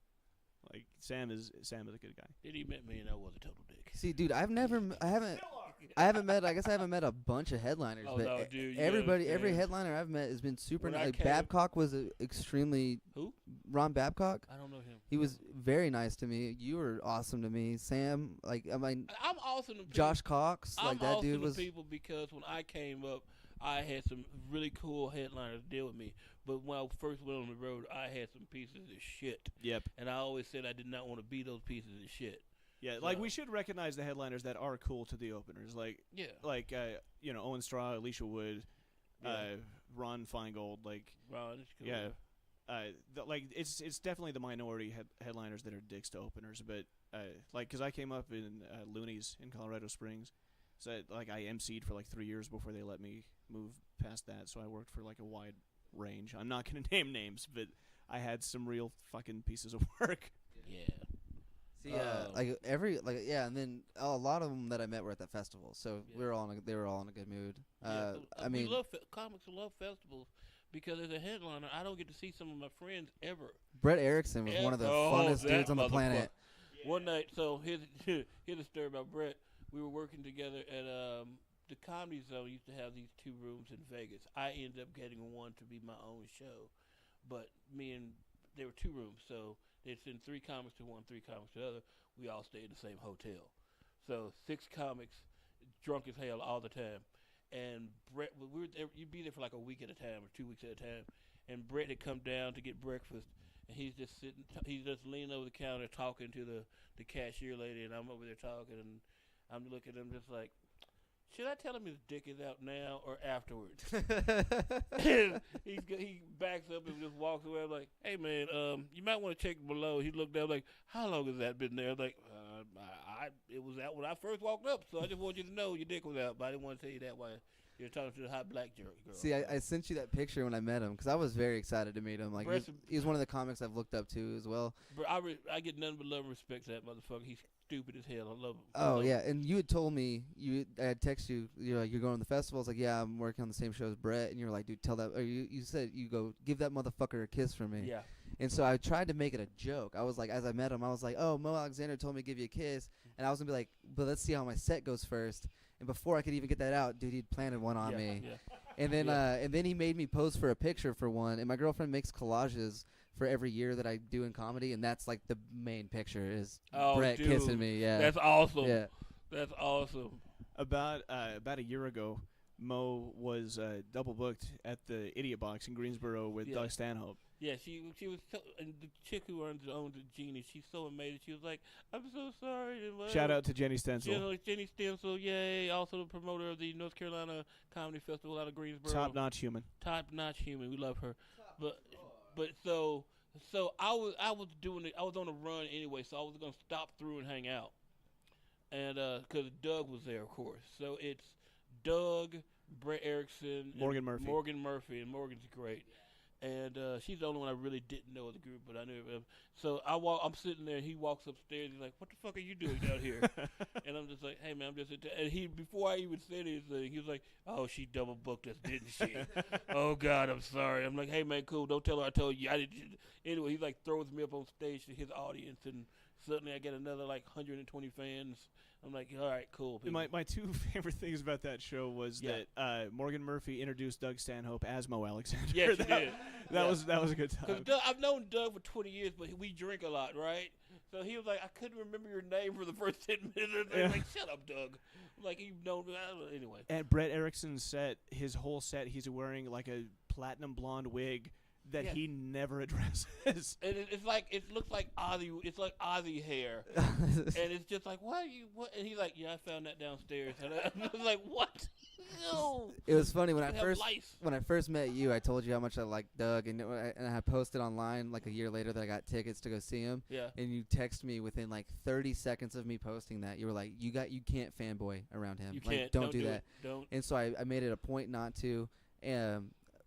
Like Sam is a good guy. Did he met me and I was a total dick? See, dude, I haven't met. I guess I haven't met a bunch of headliners, Oh, but no, dude, you every understand. headliner I've met has been super When nice. I Like came- Babcock was extremely. Who? Ron Babcock. I don't know him. He was very nice to me. You were awesome to me. Sam, like I mean, I'm awesome to people. Josh Cox, I'm like that awesome dude to was. people because when I came up, I had some really cool headliners deal with me. But when I first went on the road, I had some pieces of shit. Yep. And I always said I did not want to be those pieces of shit. Yeah, like we should recognize the headliners that are cool to the openers, like Owen Straw, Alicia Wood, Ron Feingold, like Ron, it's cool. it's definitely the minority headliners that are dicks to openers, but because I came up in Looney's in Colorado Springs, so I emceed for 3 years before they let me move past that, so I worked for a wide range. I'm not gonna name names, but I had some real fucking pieces of work. Yeah. See, and then a lot of them that I met were at that festival, so they were all in a good mood. I mean, we love comics love festivals because as a headliner, I don't get to see some of my friends ever. Brett Erickson was one of the funnest that dudes on the planet. One night, so here's a story about Brett. We were working together at the Comedy Zone. Used to have these 2 rooms in Vegas. I ended up getting one to be my own show, but there were 2 rooms, so they'd send 3 comics to one, 3 comics to the other. We all stayed in the same hotel. So 6 comics, drunk as hell all the time. And Brett, we were there, you'd be there for a week at a time or 2 weeks at a time. And Brett had come down to get breakfast, and he's just he's just leaning over the counter talking to the cashier lady, and I'm over there talking, and I'm looking at him just like, should I tell him his dick is out now or afterwards? And he backs up and just walks away. I'm like, hey, man, you might want to check below. He looked down like, how long has that been there? I'm like, it was out when I first walked up, so I just want you to know your dick was out. But I didn't want to tell you that while you're talking to the hot black girl. See, I sent you that picture when I met him because I was very excited to meet him. Like he was one of the comics I've looked up to as well. Bro, I get nothing but love and respect to that motherfucker. He's stupid as hell. I love him. Oh yeah, and you had told me I had texted you. You're like, you're going to the festival. I was like, yeah, I'm working on the same show as Brett. And you're like, dude, tell that. Or you said you go give that motherfucker a kiss from me. Yeah. And so I tried to make it a joke. I was like, as I met him, I was like, oh, Mo Alexander told me to give you a kiss, and I was gonna be like, but let's see how my set goes first. And before I could even get that out, dude, he'd planted one on me. Yeah. And then he made me pose for a picture for one. And my girlfriend makes collages for every year that I do in comedy, and that's the main picture is Brett kissing me. Yeah, that's awesome. Yeah, that's awesome. About a year ago, Mo was double booked at the Idiot Box in Greensboro with Doug Stanhope. Yeah, she was and the chick who owns the Genie. She's so amazing. She was like, "I'm so sorry." And shout out to Jenny Stencil. Jenny Stencil, yay! Also the promoter of the North Carolina Comedy Festival out of Greensboro. Top notch human. Top notch human. We love her. But so I was doing it. I was on a run anyway, so I was gonna stop through and hang out, and because Doug was there, of course. So it's Doug, Brett Erickson, Morgan Murphy, and Morgan's great. And she's the only one I really didn't know of the group, but I knew him. So I'm sitting there, and he walks upstairs. He's like, "What the fuck are you doing out here?" And I'm just like, "Hey man, I'm just." And before I even said anything, he was like, "Oh, she double booked us, didn't she?" Oh God, I'm sorry. I'm like, "Hey man, cool. Don't tell her I told you." I didn't. Anyway, he throws me up on stage to his audience, and suddenly I get another 120 fans. I'm like, all right, cool. My 2 favorite things about that show was that Morgan Murphy introduced Doug Stanhope as Mo Alexander. Yeah, she did. That was a good time. I've known Doug for 20 years, but we drink a lot, right? So he was like, I couldn't remember your name for the first 10 minutes. Yeah. Like, shut up, Doug. Like, you don't know. Anyway. At Brett Erickson's set, his whole set, he's wearing like a platinum blonde wig that Yeah. he never addresses. And it's like, it looks like Ozzy. It's like Ozzy hair. And it's just like, what? What? And he's like, yeah, I found that downstairs. And I was like, what? No. It was funny when I They have first lice. met you. I told you how much I liked Doug, and I posted online like a year later that I got tickets to go see him. Yeah. And you text me within like 30 seconds of me posting that. You were like, you can't fanboy around him. You Like, can't. don't do that. It. Don't. And so I made it a point not to.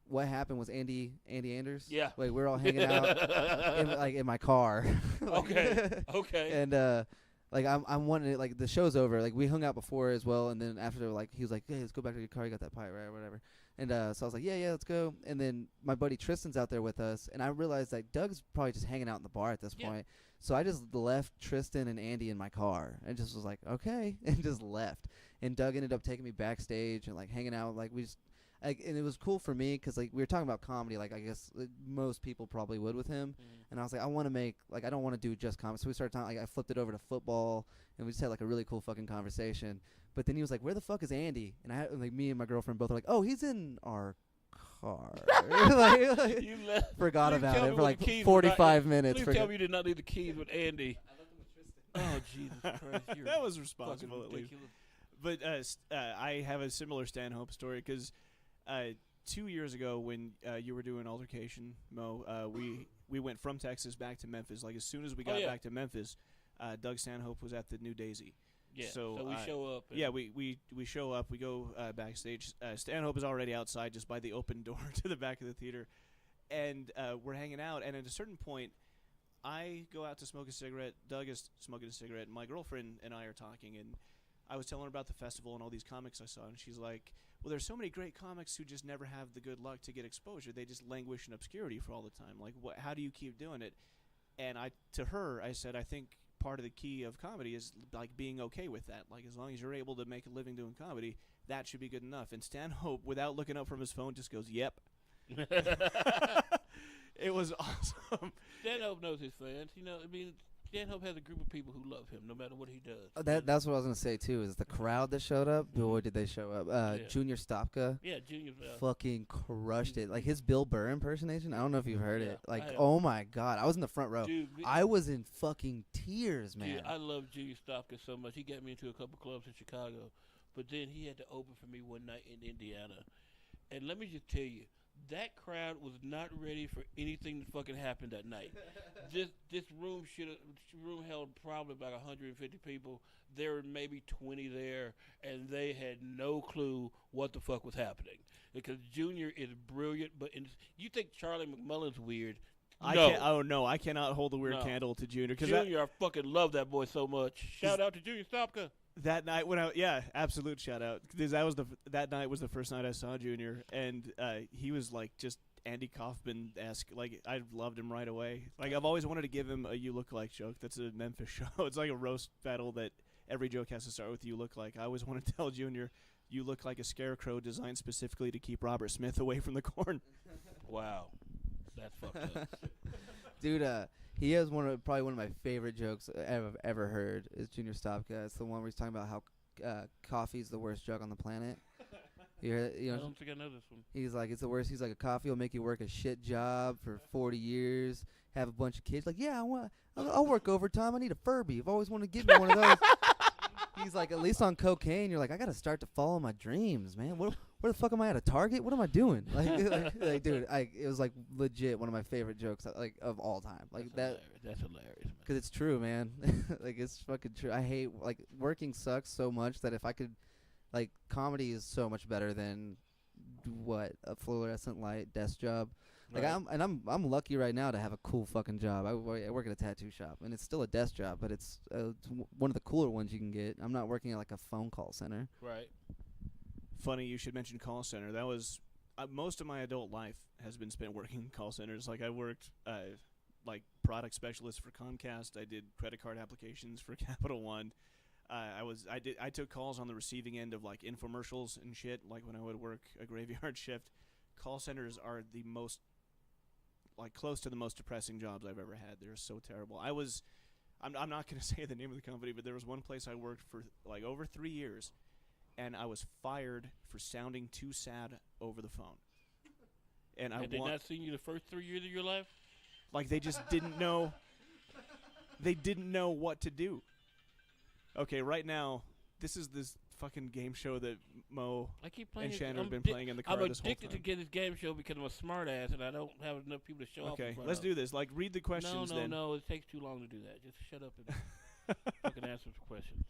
What happened was Andy Anders. Yeah. Like we were all hanging out in my car. Okay. Okay. And like I'm wanting it, like the show's over. Like we hung out before as well, and then after like he was like, hey, let's go back to your car. You got that pipe, right, or whatever. And so I was like, yeah, let's go. And then my buddy Tristan's out there with us, and I realized like Doug's probably just hanging out in the bar at this point. So I just left Tristan and Andy in my car, and just was like, okay, and just left. And Doug ended up taking me backstage and like hanging out. Like we just. Like, and it was cool for me because like we were talking about comedy, like I guess most people probably would with him. And I was like, I want to make like I don't want to do just comedy. So we started talking. Like I flipped it over to football, and we just had like a really cool fucking conversation. But then he was like, "Where the fuck is Andy?" And I had, like me and my girlfriend both were like, "Oh, he's in our car." like, You left. forgot Please about tell it me for where like the keys 45 were minutes. Please tell me you did not leave the keys with Andy. Oh, Jesus Christ. You're That was fucking responsible, at least. ridiculous. But I have a similar Stanhope story because 2 years ago when you were doing Altercation, Mo, we went from Texas back to Memphis. Like as soon as we got back to Memphis, Doug Stanhope was at the New Daisy. Yeah. So we show up. Yeah, we show up. We go backstage. Stanhope is already outside, just by the open door to the back of the theater, and we're hanging out. And at a certain point, I go out to smoke a cigarette. Doug is smoking a cigarette. And my girlfriend and I are talking, and I was telling her about the festival and all these comics I saw, and she's like, well, there's so many great comics who just never have the good luck to get exposure. They just languish in obscurity for all the time. Like, how do you keep doing it? And to her, I said, I think part of the key of comedy is like being okay with that. Like, as long as you're able to make a living doing comedy, that should be good enough. And Stanhope, without looking up from his phone, just goes, yep. It was awesome. Stanhope knows his fans. You know, I mean, Stanhope has a group of people who love him no matter what he does. That's what I was gonna say too. Is the crowd that showed up? Boy, did they show up! Junior Stopka. Yeah, Junior. Fucking crushed it. Like his Bill Burr impersonation. I don't know if you've heard it. Like, I have. oh my god, I was in the front row. Dude, I was in fucking tears, man. Dude, I love Junior Stopka so much. He got me into a couple clubs in Chicago, but then he had to open for me one night in Indiana. And let me just tell you, that crowd was not ready for anything that fucking happened that night. This room held probably about 150 people. There were maybe 20 there, and they had no clue what the fuck was happening. Because Junior is brilliant, but you think Charlie McMullen's weird? No. I cannot hold the weird candle to Junior. Junior, I fucking love that boy so much. Shout out to Junior Stopka. That night when absolute shout out, because that night was the first night I saw Junior, and he was like just Andy Kaufman-esque. Like I loved him right away. Like I've always wanted to give him a "You Look Like" joke. That's a Memphis show. It's like a roast battle that every joke has to start with "You look like." I always want to tell Junior, "You look like a scarecrow designed specifically to keep Robert Smith away from the corn." Wow, that's fucked up. Dude, he has probably one of my favorite jokes I've ever heard is Junior Stopka. It's the one where he's talking about how coffee's the worst drug on the planet. You know, I don't think I know this one. he's like, it's the worst. He's like, a coffee will make you work a shit job for 40 years, have a bunch of kids. Like, yeah, I'll work overtime. I need a Furby. I've always wanted to get me one of those. He's like, at least on cocaine, you're like, I got to start to follow my dreams, man. Where the fuck am I at a Target? What am I doing? Like dude, it was like legit one of my favorite jokes like of all time. Like That's hilarious, man. Because it's true, man. Like it's fucking true. I hate like working sucks so much that if I could, like comedy is so much better than a fluorescent light desk job. Like Right. I'm lucky right now to have a cool fucking job. I work at a tattoo shop, and it's still a desk job, but it's one of the cooler ones you can get. I'm not working at like a phone call center. Right. Funny you should mention call center. That was most of my adult life has been spent working in call centers. Like I worked like product specialist for Comcast. I did credit card applications for Capital One. I took calls on the receiving end of like infomercials and shit. Like when I would work a graveyard shift. Call centers are the most, like, close to the most depressing jobs I've ever had. They're so terrible. I was I'm not going to say the name of the company, but there was one place I worked for like over 3 years, and I was fired for sounding too sad over the phone. And Had they not seen you the first 3 years of your life? like they just didn't know. They didn't know what to do. Okay, right now, this is this fucking game show that Mo I keep playing. and Shannon have been playing in the car I'm this whole addicted time. to get this game show because I'm a smart ass and I don't have enough people to show up. Okay, let's do this. Like, read the questions then. No. It takes too long to do that. Just shut up and fucking answer some questions.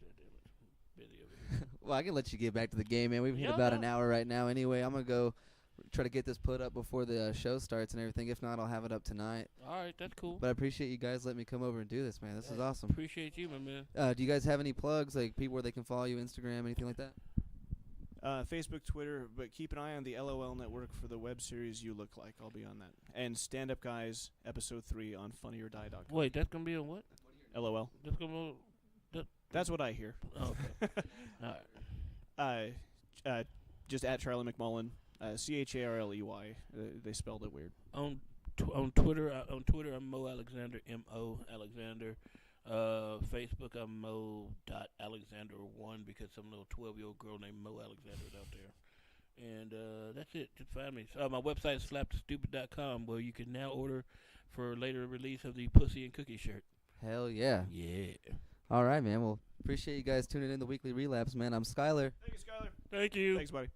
Busy over here. Well, I can let you get back to the game, man. We've hit Yeah, about no. an hour right now. Anyway, I'm gonna go try to get this put up before the show starts and everything. If not, I'll have it up tonight. All right, that's cool. But I appreciate you guys letting me come over and do this, man. This is awesome. Appreciate you, my man. Do you guys have any plugs, like people where they can follow you, Instagram, anything like that? Facebook, Twitter, but keep an eye on the LOL network for the web series You Look Like. I'll be on that. And Stand Up Guys, episode 3 on funnyordie.com. Wait, that's gonna be on what? LOL. That's gonna be. That's what I hear. Oh, okay. All right. Just at Charlie McMullen, CHARLEY. They spelled it weird. On Twitter, I'm Mo Alexander, M-O Alexander. Facebook, I'm Mo.Alexander1 because some little 12-year-old girl named Mo Alexander is out there. And that's it. Just find me. My website is slapthestupid.com where you can now order for later release of the Pussy and Cookie shirt. Hell yeah. Yeah. All right, man. Well, appreciate you guys tuning in the Weekly Relapse, man. I'm Skylar. Thank you, Skyler. Thank you. Thanks, buddy.